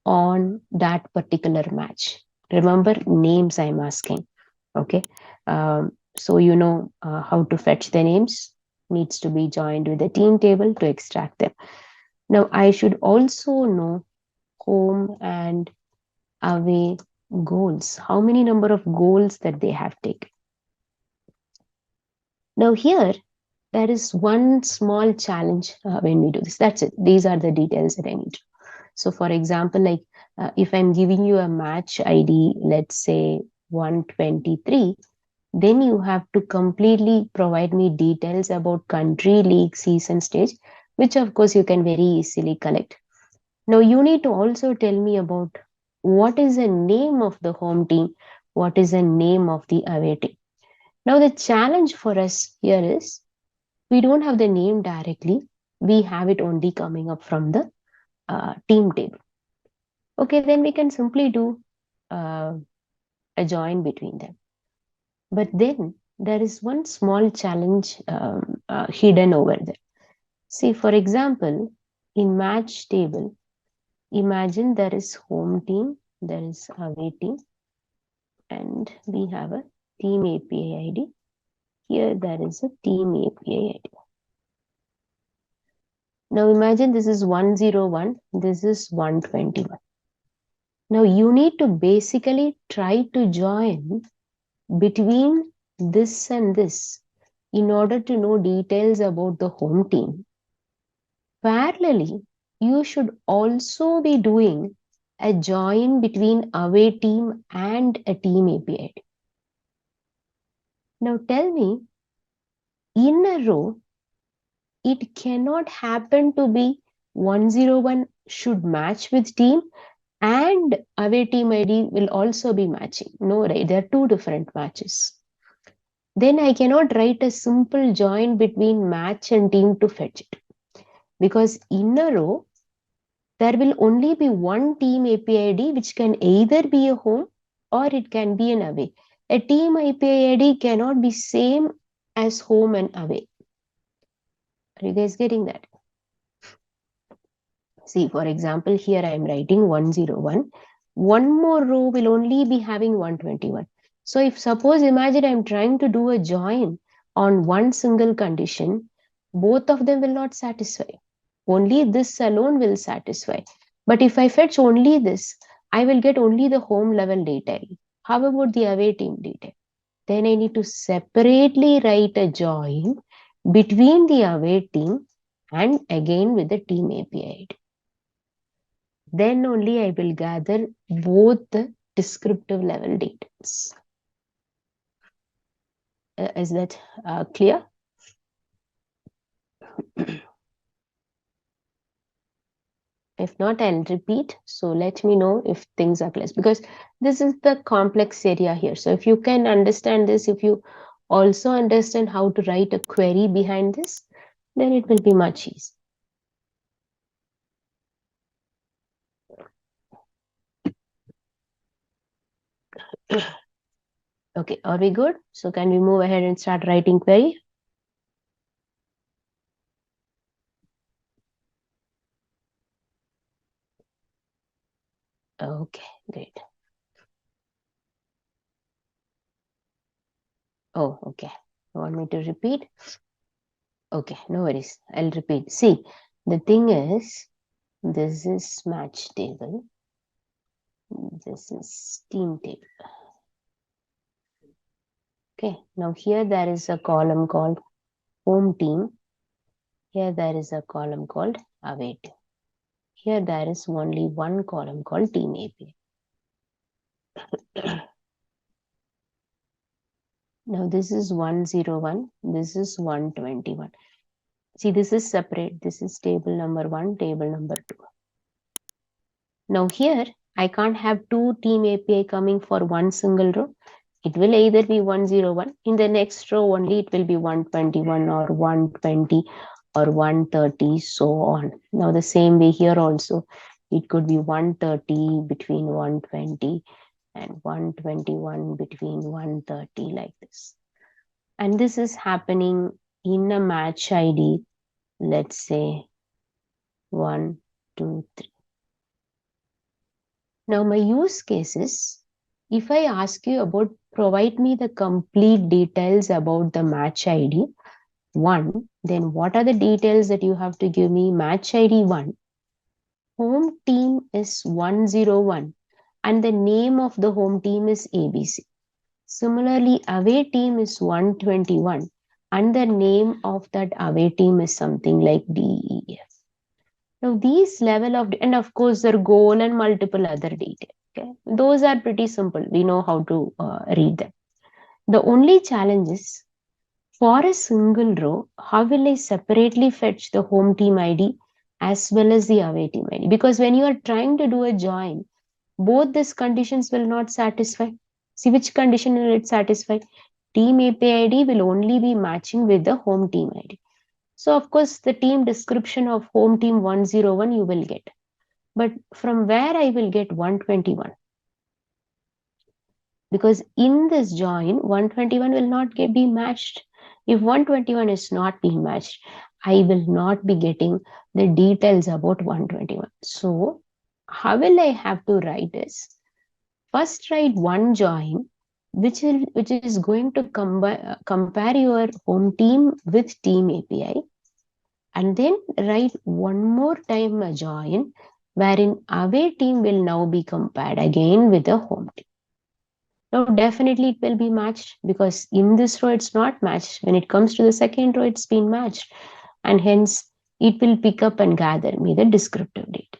on that particular match? Remember, names I'm asking. Okay. So you know how to fetch the names, needs to be joined with the team table to extract them. Now I should also know home and away goals, how many number of goals that they have taken. Now here there is one small challenge when we do this. That's it. These are the details that I need. So for example, like if I'm giving you a match ID, let's say 123, then you have to completely provide me details about country, league, season, stage, which of course you can very easily collect. Now you need to also tell me about what is the name of the home team, what is the name of the away team. Now the challenge for us here is we don't have the name directly, we have it only coming up from the team table. Okay, then we can simply do a join between them. But then there is one small challenge hidden over there. See, for example, in match table, imagine there is home team, there is away team, and we have a team API ID. Here there is a team API ID. Now imagine this is 101, this is 121. Now you need to basically try to join between this and this in order to know details about the home team. Parallelly, you should also be doing a join between away team and a team API. Now tell me, in a row, it cannot happen to be 101 should match with team and away team ID will also be matching. No, right? They are two different matches. Then I cannot write a simple join between match and team to fetch it. Because in a row, there will only be one team API ID which can either be a home or it can be an away. A team API ID cannot be same as home and away. Are you guys getting that? See, for example, here I am writing 101. One more row will only be having 121. So if suppose imagine I am trying to do a join on one single condition, both of them will not satisfy. Only this alone will satisfy. But if I fetch only this, I will get only the home level data. How about the away team data? Then I need to separately write a join between the away team and again with the team API. Then only I will gather both the descriptive level details. Is that clear? If not, I'll repeat. So let me know if things are clear, because this is the complex area here. So if you can understand this, if you also understand how to write a query behind this, then it will be much easier. Okay, are we good? So can we move ahead and start writing query? Okay, great. Oh, okay. You want me to repeat? Okay, no worries. I'll repeat. See, the thing is, this is match table. This is team table. Okay, now here there is a column called home team. Here there is a column called away team. Here there is only one column called team API. Now this is 101. This is 121. See, this is separate. This is table number 1, table number 2. Now here, I can't have two team API coming for one single row. It will either be 101. In the next row only, it will be 121 or 120 or 130, so on. Now the same way here also, it could be 130 between 120 and 121 between 130, like this. And this is happening in a match ID, let's say 1, 2, 3. Now my use cases, if I ask you about provide me the complete details about the match ID 1, then what are the details that you have to give me? Match ID 1, home team is 101 and the name of the home team is ABC. Similarly, away team is 121 and the name of that away team is something like DEF. Now these level of, and of course their goal and multiple other details. Okay, those are pretty simple. We know how to read them. The only challenge is for a single row, how will I separately fetch the home team ID as well as the away team ID? Because when you are trying to do a join, both these conditions will not satisfy. See, which condition will it satisfy? Team API ID will only be matching with the home team ID. So of course, the team description of home team 101 you will get. But from where I will get 121? Because in this join, 121 will not be matched. If 121 is not being matched, I will not be getting the details about 121. So how will I have to write this? First write one join, which is going to compare your home team with team API. And then write one more time a join, wherein away team will now be compared again with the home team. Now, definitely it will be matched because in this row it's not matched. When it comes to the second row, it's been matched. And hence, it will pick up and gather me the descriptive data.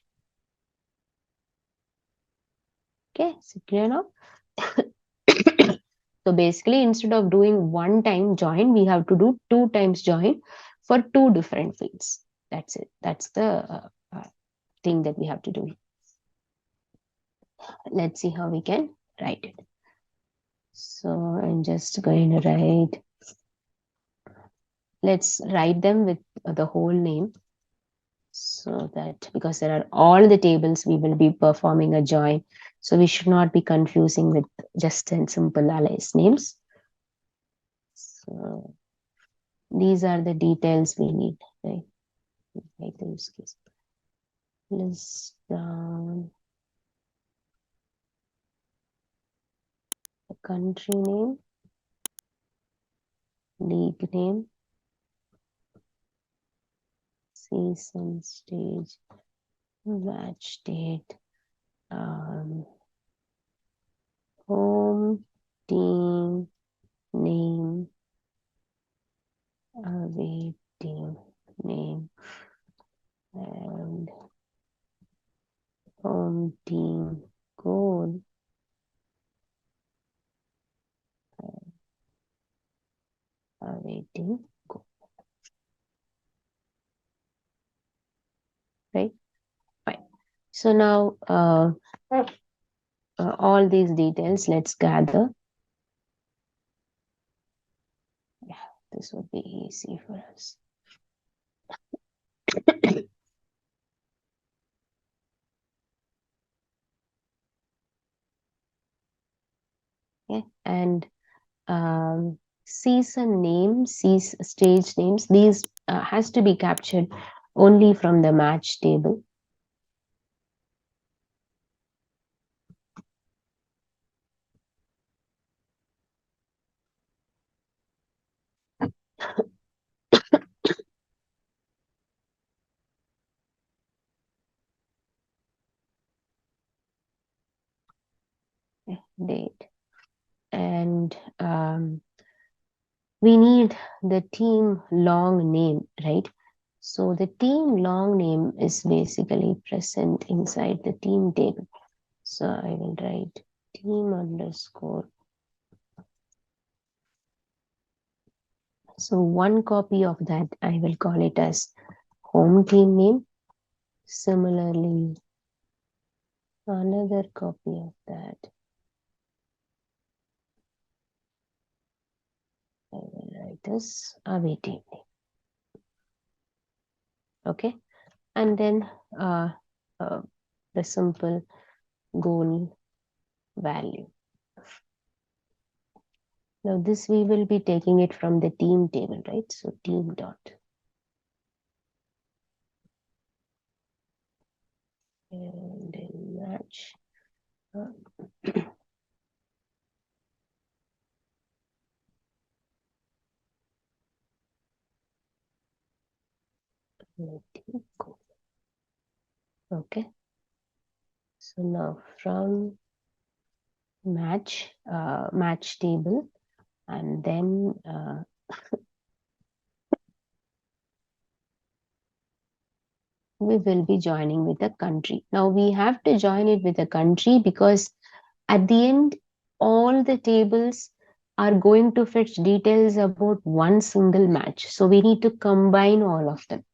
Okay, so clear now? So basically, instead of doing one time join, we have to do 2 times join for 2 different fields. That's it. That's the thing that we have to do. Let's see how we can write it. So I'm just going to write, let's write them with the whole name. So that because there are all the tables, we will be performing a join. So we should not be confusing with just and simple alias names. So these are the details we need, right? Like the use case. List down the country name, league name, season, stage, match date, home team name, away team name, and home team goal, away team goal. Right? Fine. So now all these details, let's gather. Yeah, this would be easy for us. Okay, and season names, stage names, these has to be captured only from the match table. Date. And we need the team long name, right? So the team long name is basically present inside the team table. So I will write team underscore So one copy of that, I will call it as home team name. Similarly, another copy of that, I will write as away team name. Okay. And then the simple goal value. Now this we will be taking it from the team table, right? So team dot. And then match. Okay. So now from match table, and then we will be joining with a country. Now we have to join it with a country because at the end, all the tables are going to fetch details about one single match. So we need to combine all of them.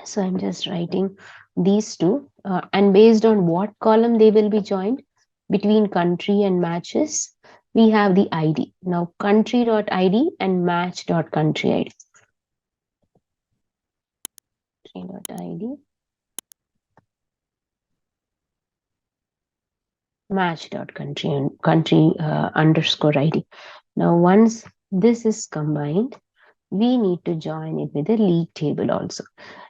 So I'm just writing these two, and based on what column they will be joined between country and matches, we have the ID. Now country.id and match.country ID. Country.id, match.country and country underscore ID. Now once this is combined, we need to join it with the league table also.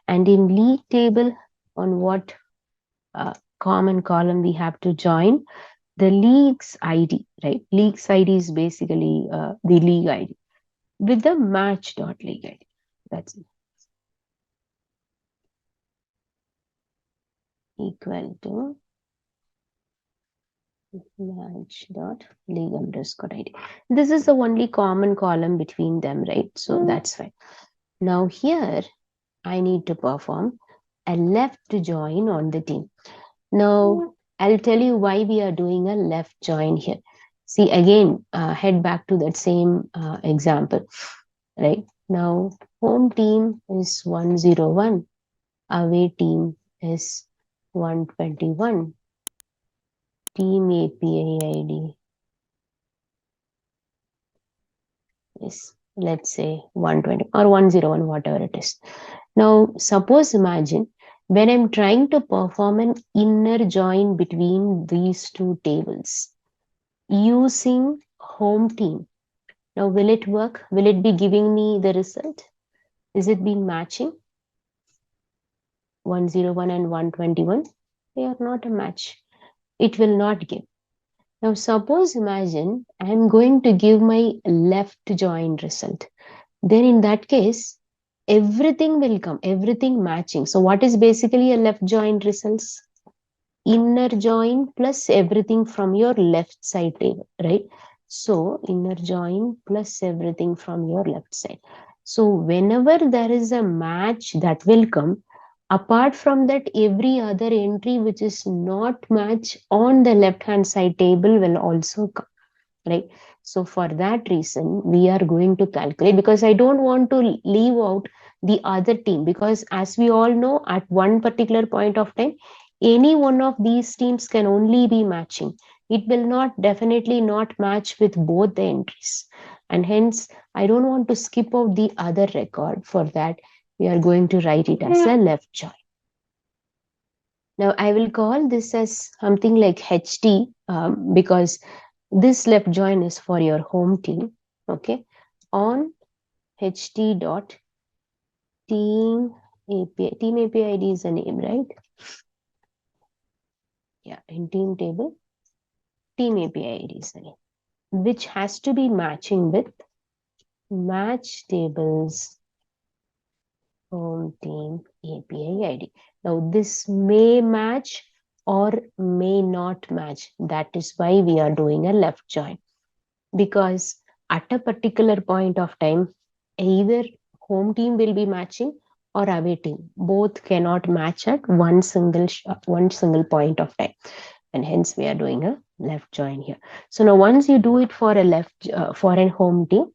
And in league table, on what common column we have to join? The league's ID, right? League's ID is basically the league ID with the match.league ID. That's it. Equal to match.league underscore ID. This is the only common column between them, right? So that's fine. Now here, I need to perform a left join on the team. Now, I'll tell you why we are doing a left join here. See, again, head back to that same example, right? Now, home team is 101, away team is 121, team API ID is, let's say, 120 or 101, whatever it is. Now, suppose imagine when I'm trying to perform an inner join between these two tables using home team. Now, will it work? Will it be giving me the result? Is it been matching? 101 and 121? They are not a match. It will not give. Now, suppose imagine I'm going to give my left join result. Then in that case, everything will come, everything matching. So what is basically a left join results? Inner join plus everything from your left side table, right? So inner join plus everything from your left side. So whenever there is a match that will come, apart from that, every other entry which is not match on the left hand side table will also come, right? So for that reason, we are going to calculate, because I don't want to leave out the other team, because as we all know, at one particular point of time, any one of these teams can only be matching. It will not definitely not match with both the entries. And hence, I don't want to skip out the other record. For that, we are going to write it as a left join. Now, I will call this as something like HT because this left join is for your home team, okay? On HT dot team API. Team API ID is a name, right? Yeah, in team table, team API ID is a name, which has to be matching with match tables home team API ID. Now, this may match or may not match. That is why we are doing a left join. Because at a particular point of time, either home team will be matching or away team. Both cannot match at one single point of time. And hence we are doing a left join here. So now once you do it for a for a home team,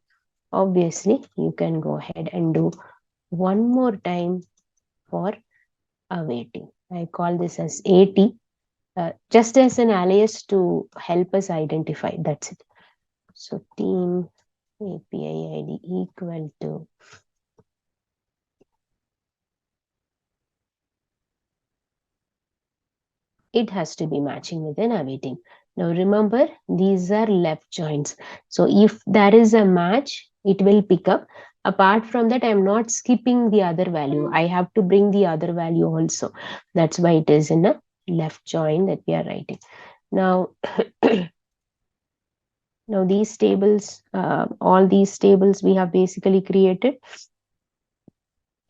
obviously you can go ahead and do one more time for awaiting. I call this as AT, just as an alias to help us identify. That's it. So team API ID equal to, it has to be matching with an awaiting. Now remember, these are left joins. So if there is a match, it will pick up. Apart from that, I'm not skipping the other value. I have to bring the other value also. That's why it is in a left join that we are writing. Now, now these tables, all these tables we have basically created.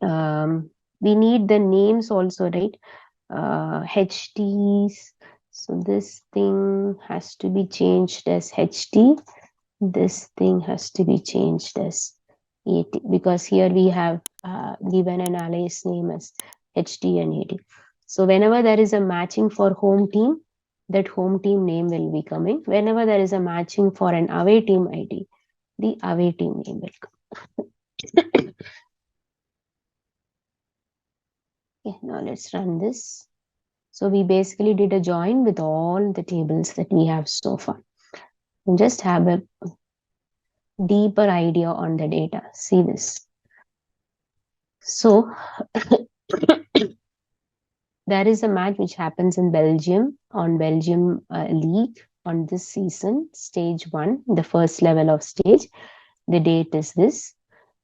We need the names also, right? HTs. So this thing has to be changed as HT. This thing has to be changed as AT, because here we have given an alias name as HT and AT. So whenever there is a matching for home team, that home team name will be coming. Whenever there is a matching for an away team ID, the away team name will come. Okay, now let's run this. So we basically did a join with all the tables that we have so far. And just have a deeper idea on the data. See this. So there is a match which happens in Belgium, on Belgium League on this season, stage 1, the first level of stage. The date is this.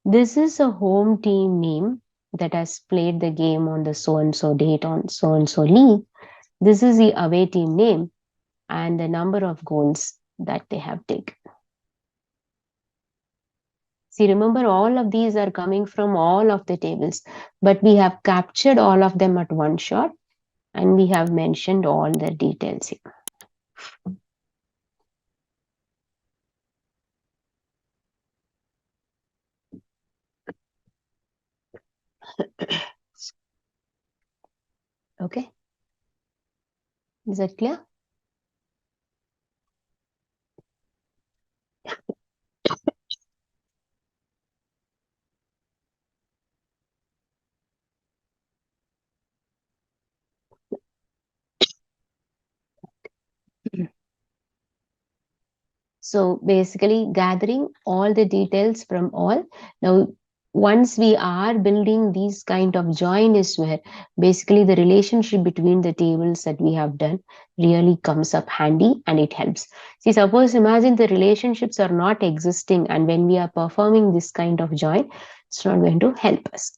This is a home team name that has played the game on the so-and-so date on so-and-so league. This is the away team name and the number of goals that they have taken. See, remember, all of these are coming from all of the tables, but we have captured all of them at one shot and we have mentioned all the details here. Okay, is that clear? So basically gathering all the details from all. Now, once we are building these kind of join is where basically the relationship between the tables that we have done really comes up handy and it helps. See, suppose imagine the relationships are not existing and when we are performing this kind of join, it's not going to help us.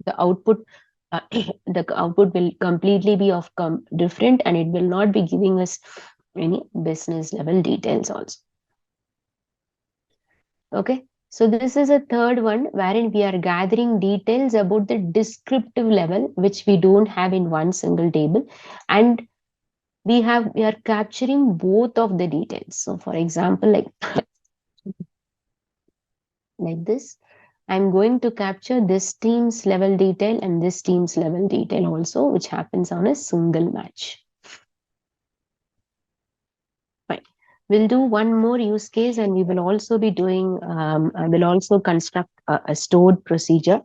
The output the output will completely be of different and it will not be giving us any business level details also. Okay, so this is a third one wherein we are gathering details about the descriptive level which we don't have in one single table, and we are capturing both of the details. So for example, like this, I'm going to capture this team's level detail and this team's level detail also, which happens on a single match. Fine. We'll do one more use case and we will also be doing, we'll also construct a stored procedure.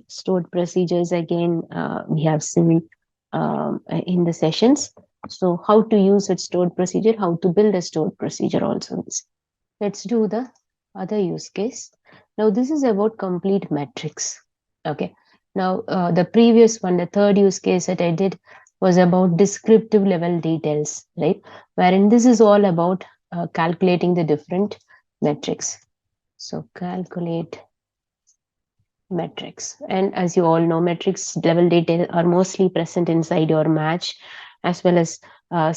Stored procedures, again, we have seen in the sessions. So how to use a stored procedure, how to build a stored procedure also. Let's do the other use case. Now this is about complete metrics. Okay. Now the previous one, the third use case that I did was about descriptive level details, right? Wherein this is all about calculating the different metrics. So calculate metrics. And as you all know, metrics level detail are mostly present inside your match, as well as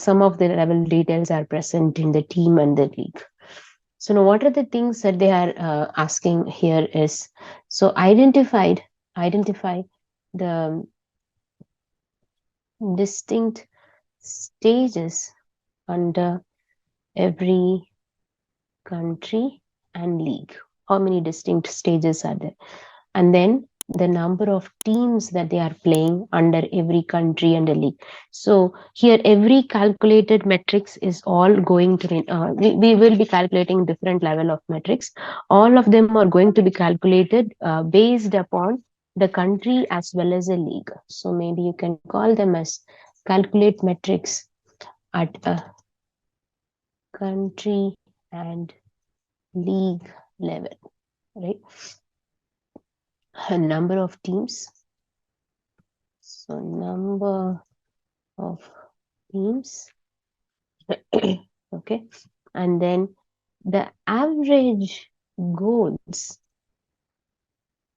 some of the level details are present in the team and the league. So now what are the things that they are asking here is, so identify the distinct stages under every country and league. How many distinct stages are there? And then the number of teams that they are playing under every country and a league. So here every calculated metrics is all going to we will be calculating different level of metrics. All of them are going to be calculated based upon the country as well as a league. So maybe you can call them as calculate metrics at a country and league level, right? A number of teams. So number of teams. Okay. And then the average goals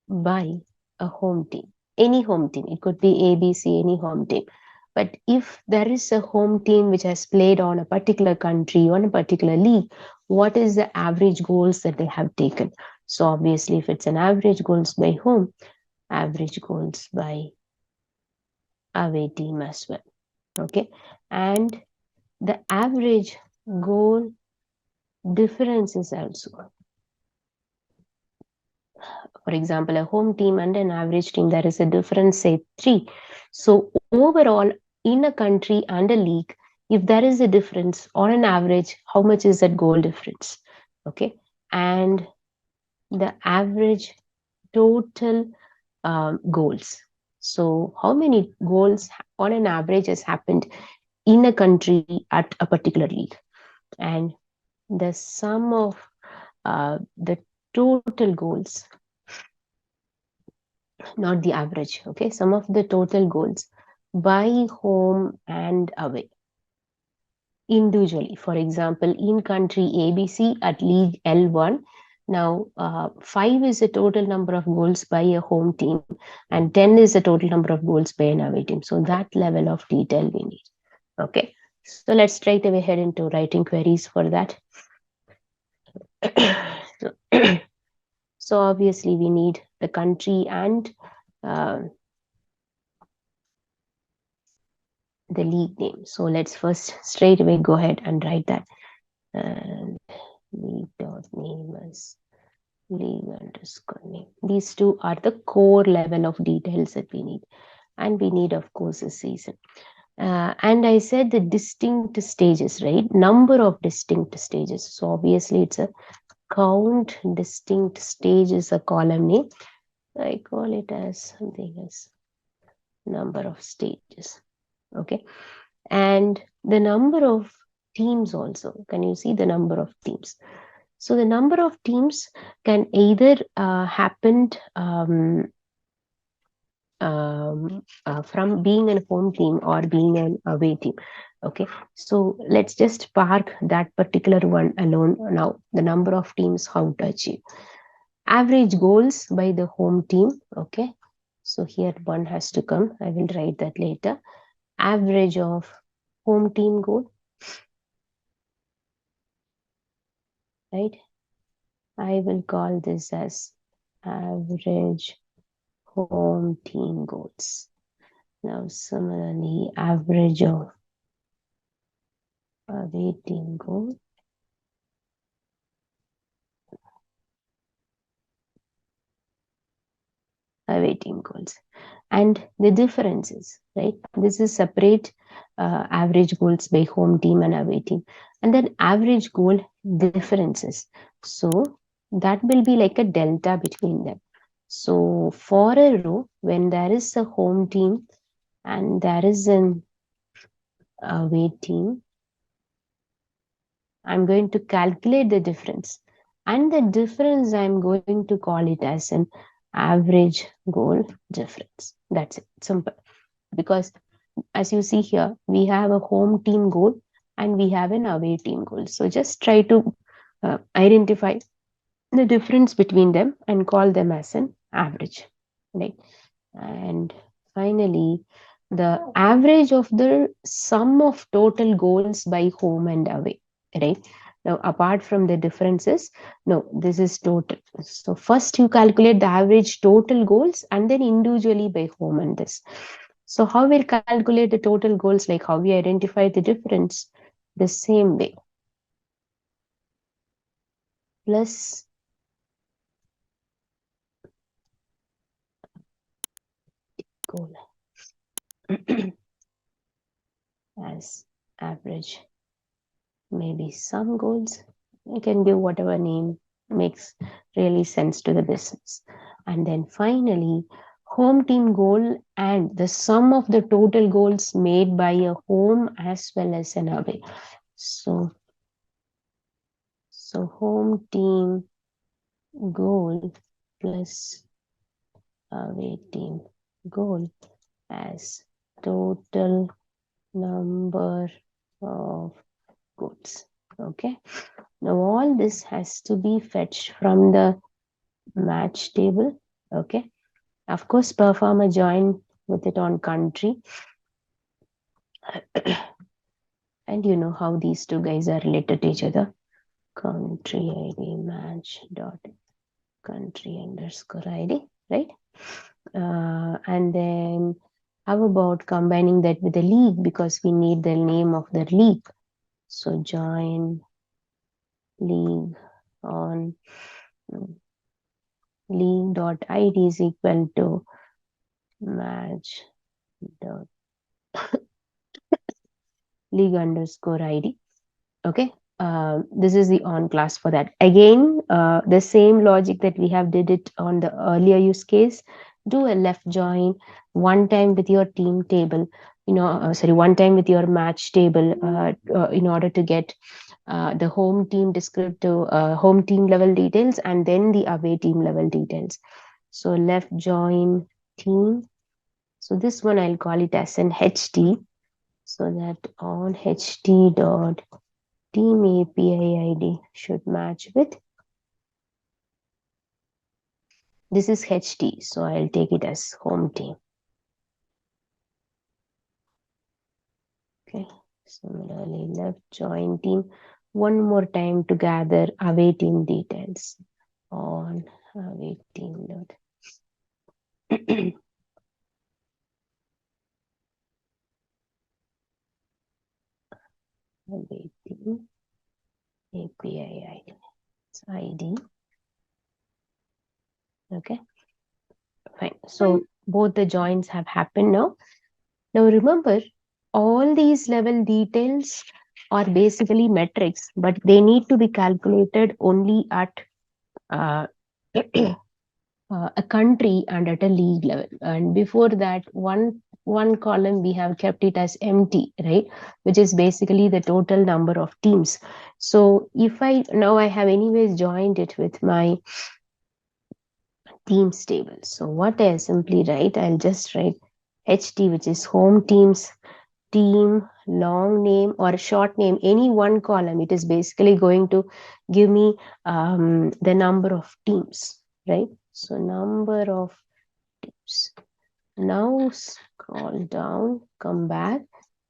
by a home team. Any home team. It could be ABC, any home team. But if there is a home team which has played on a particular country, on a particular league, what is the average goals that they have taken? So obviously, if it's an average goals by home, average goals by away team as well. Okay. And the average goal differences also. For example, a home team and an average team, there is a difference, say 3. So overall, in a country and a league, if there is a difference on an average, how much is that goal difference? Okay. And the average total goals. So how many goals on an average has happened in a country at a particular league? And the sum of the total goals, not the average, okay, some of the total goals by home and away individually. For example, in country ABC at league L1, now 5 is the total number of goals by a home team and 10 is the total number of goals by an away team. So that level of detail we need. Okay, so let's straight away head into writing queries for that. So obviously we need the country and the league name. So let's first straight away go ahead and write that. And league dot name as league underscore name. These two are the core level of details that we need. And we need, of course, a season. And I said the distinct stages, right? Number of distinct stages. So obviously it's a count distinct stages, a column name. I call it as something as number of stages. Okay. And the number of teams also. Can you see the number of teams? So the number of teams can either happen from being a home team or being an away team. Okay, so let's just park that particular one alone now. The number of teams, how to achieve. Average goals by the home team. Okay, so here one has to come. I will write that later. Average of home team goal. Right, I will call this as average home team goals. Now similarly, average of away team goal. Away team goals. And the differences, right? This is separate average goals by home team and away team. And then average goal differences. So that will be like a delta between them. So for a row, when there is a home team and there is an away team, I'm going to calculate the difference. And the difference, I'm going to call it as an average goal difference. That's it, simple. Because as you see here, we have a home team goal and we have an away team goal. So just try to identify the difference between them and call them as an average, right? And finally, the average of the sum of total goals by home and away, right? Now, apart from the differences, no, this is total. So first you calculate the average total goals and then individually by home and this. So how we'll calculate the total goals, like how we identify the difference? The same way. Plus goal as average. Maybe some goals. You can give whatever name makes really sense to the business. And then finally, home team goal and the sum of the total goals made by a home as well as an away. So home team goal plus away team goal as total number of goods. Okay. Now all this has to be fetched from the match table. Okay. Of course, perform a join with it on country. And you know how these two guys are related to each other. Country ID match dot country underscore ID, right? And then how about combining that with the league, because we need the name of the league. So join league on league.id is equal to match dot league underscore id. Okay. This is the on class for that. Again, the same logic that we have did it on the earlier use case. Do a left join one time with your team table, one time with your match table in order to get the home team descriptive, home team level details, and then the away team level details. So left join team. So this one I'll call it as an HT. So that on HT dot team API ID should match with. This is HT, so I'll take it as home team. Okay. Similarly, left join team one more time to gather away team details on away team node. Away team API ID. It's ID. Okay. Fine. So both the joins have happened now. Now remember, all these level details are basically metrics, but they need to be calculated only at a country and at a league level. And before that, one column we have kept it as empty, right? Which is basically the total number of teams. So if I have anyways joined it with my teams table. So what I simply write, I'll just write HT, which is home teams team, long name or short name, any one column. It is basically going to give me the number of teams, right? So number of teams. Now scroll down, come back,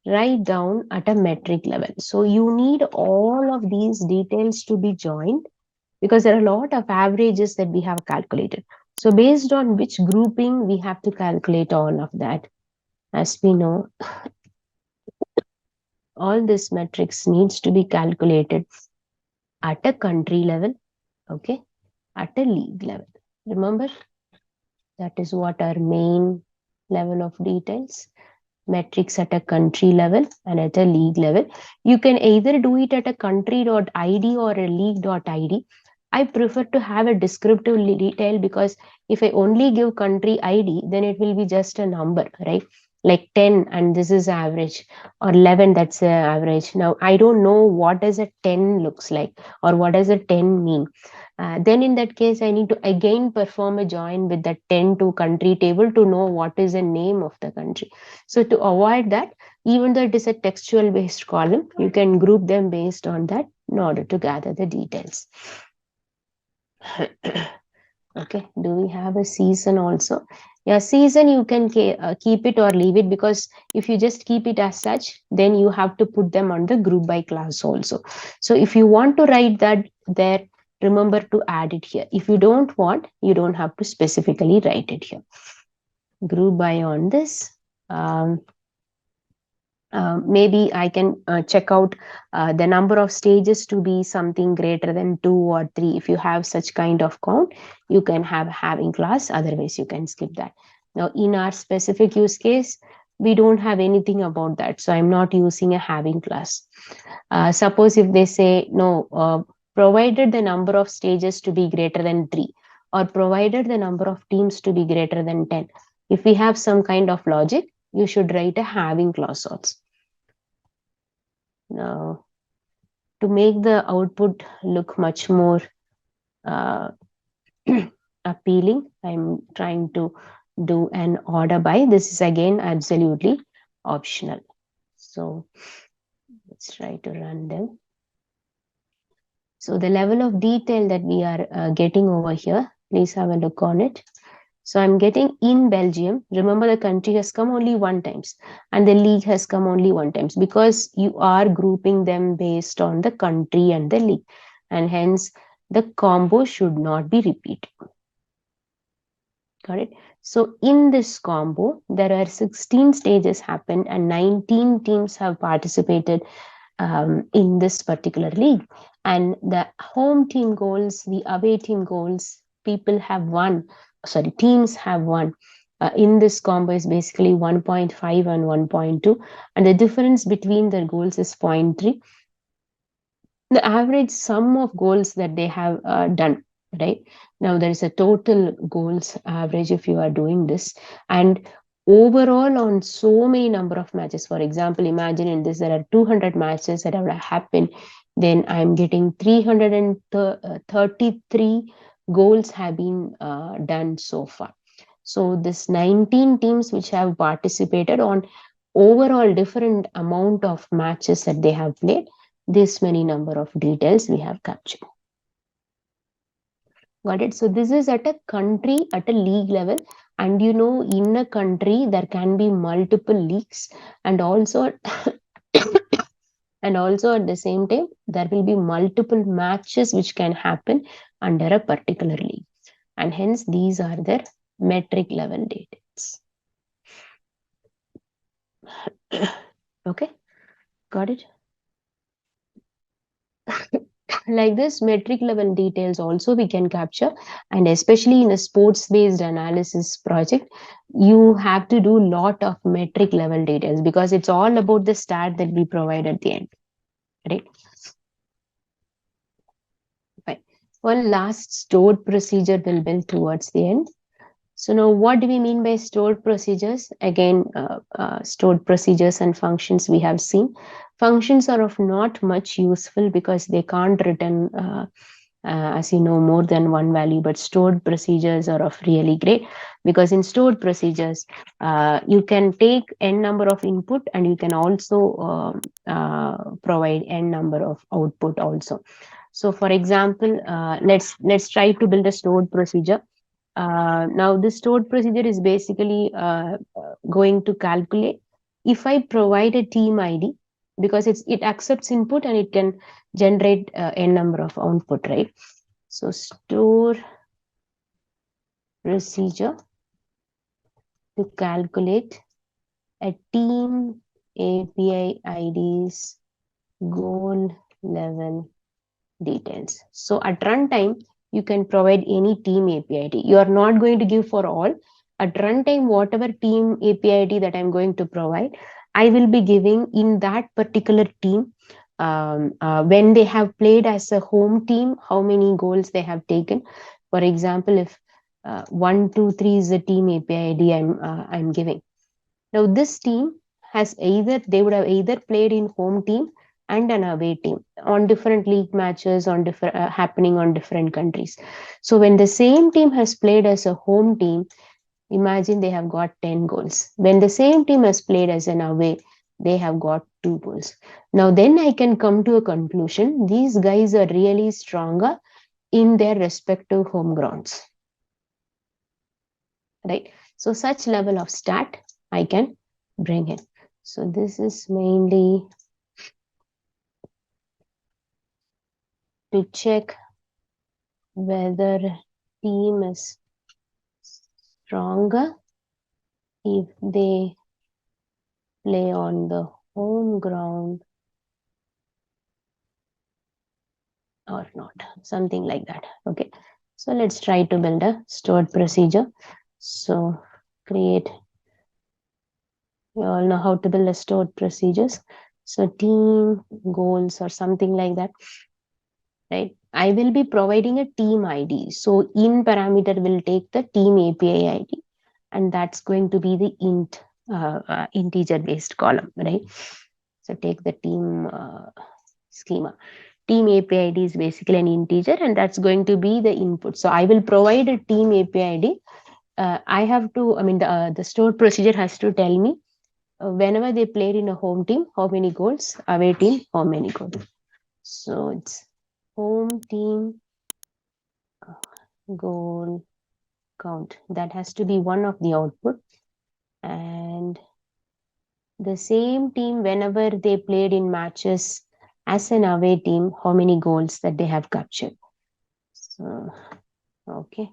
write down at a metric level. So you need all of these details to be joined because there are a lot of averages that we have calculated. So based on which grouping, we have to calculate all of that. As we know, all this metrics needs to be calculated at a country level, okay, at a league level. Remember, that is what our main level of details. Metrics at a country level and at a league level. You can either do it at a country.id or a league.id. I prefer to have a descriptive detail because if I only give country ID, then it will be just a number, right? Like 10 and this is average, or 11, that's the average. Now I don't know what does a 10 looks like or what does a 10 mean. Then in that case, I need to again perform a join with the 10 to country table to know what is the name of the country. So to avoid that, even though it is a textual based column, you can group them based on that in order to gather the details. Okay, do we have a season also? Yeah, season you can keep it or leave it, because if you just keep it as such, then you have to put them on the group by class also. So if you want to write that there, remember to add it here. If you don't want, you don't have to specifically write it here. Group by on this. Maybe I can check out the number of stages to be something greater than 2 or 3. If you have such kind of count, you can have having class. Otherwise, you can skip that. Now, in our specific use case, we don't have anything about that. So I'm not using a having class. Suppose if they say, no, provided the number of stages to be greater than 3, or provided the number of teams to be greater than 10. If we have some kind of logic, you should write a having clause also. Now, to make the output look much more uh, appealing, I'm trying to do an order by. This is again absolutely optional. So let's try to run them. So the level of detail that we are getting over here, please have a look on it. So I'm getting in Belgium. Remember, the country has come only one times and the league has come only one times, because you are grouping them based on the country and the league, and hence the combo should not be repeated. Got it? So in this combo, there are 16 stages happened and 19 teams have participated in this particular league. And the home team goals, the away team goals, people have won, sorry, teams have won. In this combo is basically 1.5 and 1.2. And the difference between the goals is 0.3. The average sum of goals that they have done, right? Now there is a total goals average if you are doing this, and overall on so many number of matches. For example, imagine in this there are 200 matches that have happened, then I'm getting 333 goals have been done so far. So this 19 teams which have participated on overall different amount of matches that they have played, this many number of details we have captured. Got it? So this is at a country, at a league level. And you know, in a country, there can be multiple leagues, and also and also at the same time, there will be multiple matches which can happen under a particular league. And hence, these are their metric level details. Okay, got it? Like this, metric level details also we can capture, and especially in a sports based analysis project, you have to do lot of metric level details, because it's all about the stat that we provide at the end, right? Fine. One last stored procedure will build towards the end. So now what do we mean by stored procedures? Again, stored procedures and functions we have seen. Functions are of not much useful because they can't return, as you know, more than one value, but stored procedures are of really great, because in stored procedures, you can take n number of input and you can also provide n number of output also. So for example, let's try to build a stored procedure. Now, this stored procedure is basically going to calculate if I provide a team ID, because it accepts input and it can generate n number of output, right? So store procedure to calculate a team API ID's goal level details. So at runtime, you can provide any team API ID. You are not going to give for all. At runtime, whatever team API ID that I'm going to provide, I will be giving in that particular team. When they have played as a home team, how many goals they have taken. For example, if 1, 2, 3 is the team API ID I'm giving. Now this team they would have either played in home team and an away team on different league matches on different happening on different countries. So when the same team has played as a home team, imagine they have got 10 goals. When the same team has played as an away, they have got 2 goals. Now then I can come to a conclusion. These guys are really stronger in their respective home grounds. Right? So such level of stat I can bring in. So this is mainly to check whether team is stronger if they play on the home ground or not, something like that. Okay, so let's try to build a stored procedure. So create. You all know how to build a stored procedures. So team goals or something like that, right? I will be providing a team ID. So in parameter will take the team API ID, and that's going to be the integer based column, right? So take the team schema. Team API ID is basically an integer, and that's going to be the input. So I will provide a team API ID. I have to, I mean, the stored procedure has to tell me whenever they played in a home team, how many goals, away team, how many goals. So it's home team goal count. That has to be one of the output. And the same team, whenever they played in matches as an away team, how many goals that they have captured. So, okay.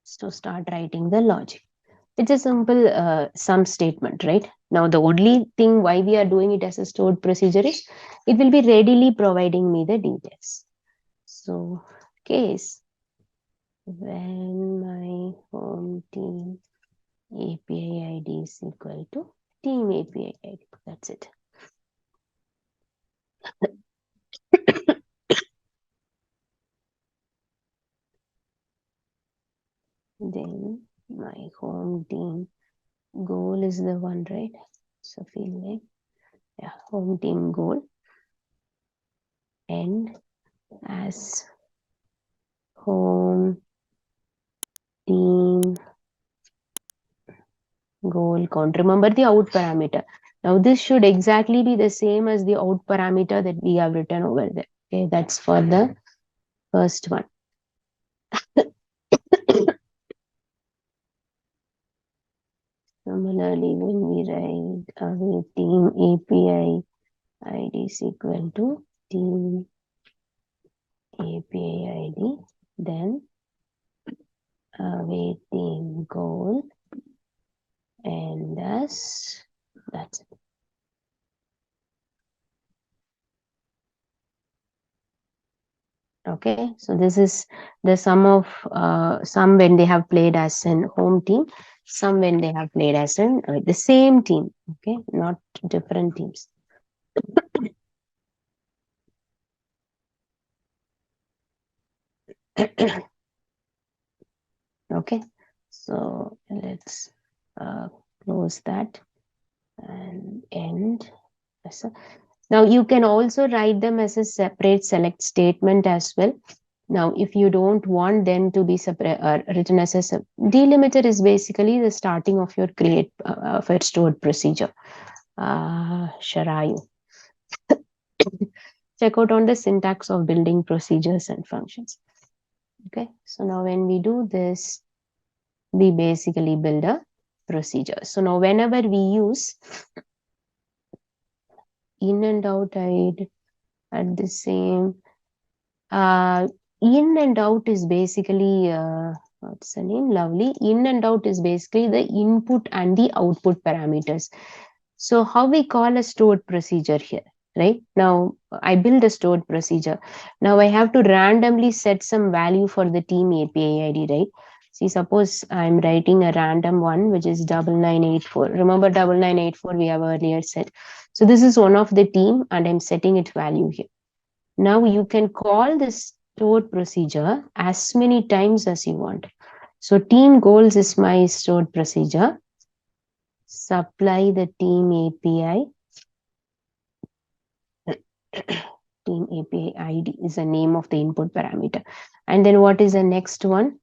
So start writing the logic. It's a simple sum statement, right? Now, the only thing why we are doing it as a stored procedure is it will be readily providing me the details. So, case when my home team API ID is equal to team API ID. That's it. Then my home team goal is the one, right? So field name, yeah, home team goal, and as home team goal count. Remember the out parameter. Now this should exactly be the same as the out parameter that we have written over there. Okay, that's for the first one. Similarly, when we write away team API ID is equal to team API ID, then away team goal, and that's it. Okay, so this is the sum of some when they have played as an home team, some when they have played as an the same team. Okay, not different teams. Okay, so let's close that and end. Now you can also write them as a separate select statement as well. Now, if you don't want them to be separate, written as a delimiter is basically the starting of your create of your stored procedure. Sharayu. Check out on the syntax of building procedures and functions. Okay, so now when we do this, we basically build a procedure. So now whenever we use in and out, I'd at the same in and out is basically what's the name? Lovely. In and out is basically the input and the output parameters. So how we call a stored procedure here, right? Now I build a stored procedure. Now I have to randomly set some value for the team API ID, right? See, suppose I'm writing a random one, which is 9984. Remember 9984 we have earlier said. So this is one of the team and I'm setting its value here. Now you can call this stored procedure as many times as you want. So team goals is my stored procedure. Supply the team API. Team API ID is the name of the input parameter. And then what is the next one?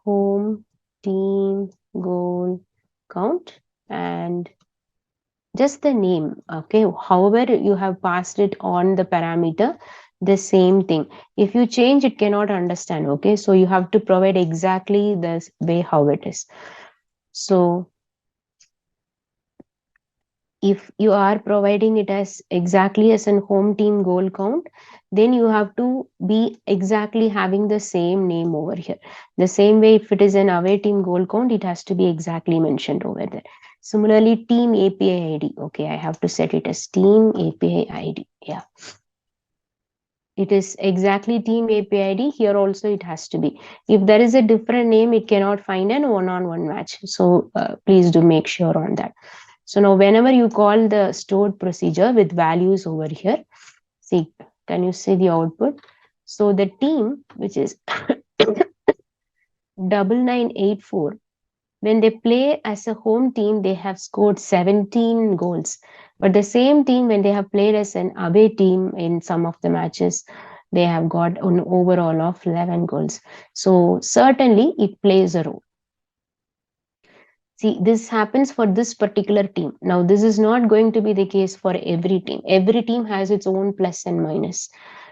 Home team goal count and just the name. Okay, however you have passed it on the parameter, the same thing. If you change, it cannot understand. Okay, so you have to provide exactly the way how it is. So if you are providing it as exactly as an home team goal count, then you have to be exactly having the same name over here. The same way, if it is an away team goal count, it has to be exactly mentioned over there. Similarly, team API ID. Okay, I have to set it as team API ID. Yeah. It is exactly team API ID. Here also it has to be. If there is a different name, it cannot find an one-on-one match. So please do make sure on that. So now whenever you call the stored procedure with values over here, see, can you see the output? So the team, which is 9984, when they play as a home team, they have scored 17 goals. But the same team, when they have played as an away team in some of the matches, they have got an overall of 11 goals. So certainly it plays a role. See, this happens for this particular team. Now, this is not going to be the case for every team. Every team has its own plus and minus.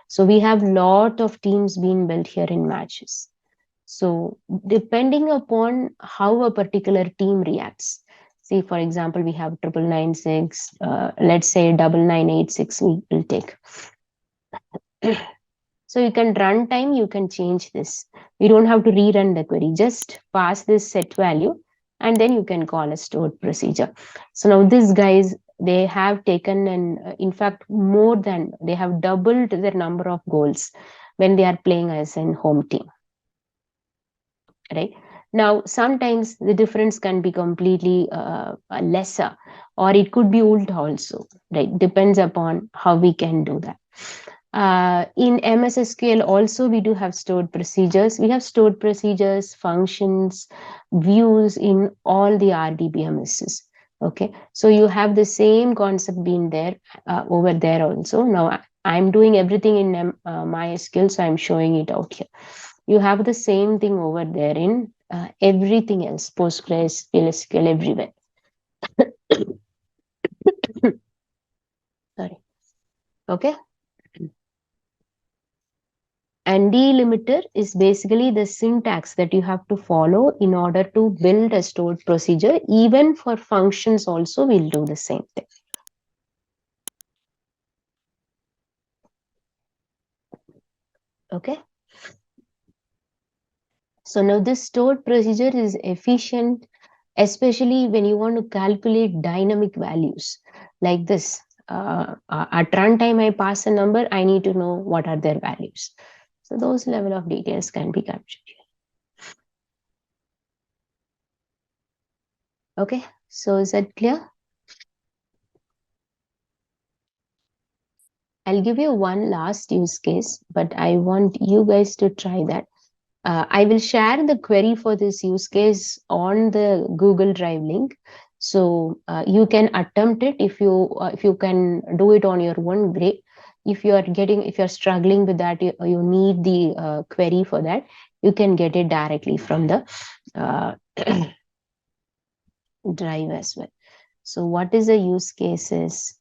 So we have lot of teams being built here in matches. So depending upon how a particular team reacts, see, for example, we have 9996, let's say 9986 we will take. So you can run time, you can change this. You don't have to rerun the query, just pass this set value and then you can call a stored procedure. So now these guys, they have taken and in fact more than, they have doubled the number of goals when they are playing as an home team. Right now, sometimes the difference can be completely lesser, or it could be old also, right? Depends upon how we can do that. In MS SQL also we do have stored procedures. We have stored procedures, functions, views in all the RDBMSs. Okay, so you have the same concept being there over there also. Now I'm doing everything in MySQL, so I'm showing it out here. You have the same thing over there in everything else, Postgres, PLSQL, everywhere. Sorry. Okay. And delimiter is basically the syntax that you have to follow in order to build a stored procedure. Even for functions also, we'll do the same thing. Okay. So now this stored procedure is efficient, especially when you want to calculate dynamic values like this. At runtime, I pass a number, I need to know what are their values. So those level of details can be captured here. Okay, so is that clear? I'll give you one last use case, but I want you guys to try that. I will share the query for this use case on the Google Drive link. So you can attempt it if you can do it on your own. Great. If you're struggling with that, you need the query for that, you can get it directly from the drive as well. So what is the use cases?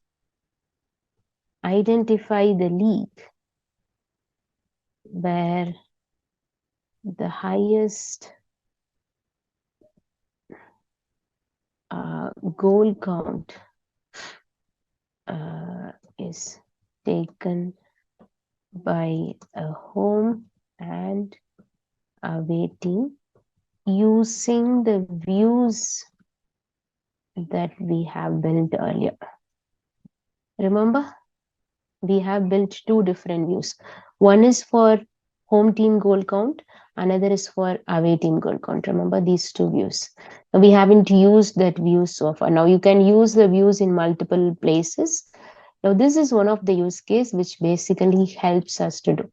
Identify the league where the highest goal count is taken by a home and away team using the views that we have built earlier. Remember, we have built two different views. One is for home team goal count, another is for away team goal count. Remember these two views. We haven't used that view so far. Now you can use the views in multiple places. Now this is one of the use case which basically helps us to do.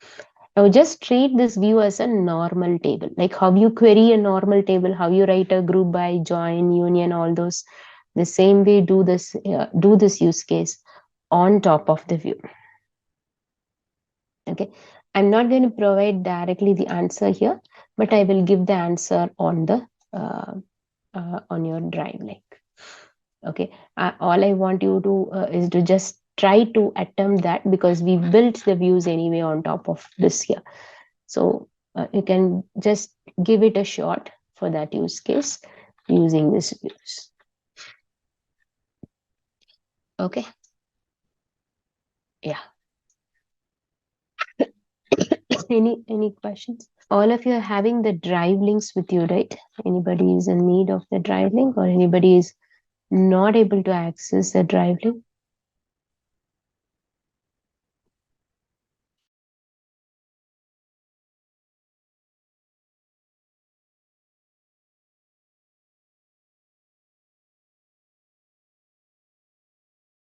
Now just treat this view as a normal table, like how you query a normal table, how you write a group by, join, union, all those. The same way do this use case on top of the view. Okay, I'm not going to provide directly the answer here, but I will give the answer on the on your drive link. Okay, all I want you to is to just try to attempt that, because we built the views anyway on top of this here. So you can just give it a shot for that use case using this views. Okay. Yeah. Any questions? All of you are having the drive links with you, right? Anybody is in need of the drive link, or anybody is not able to access the drive link?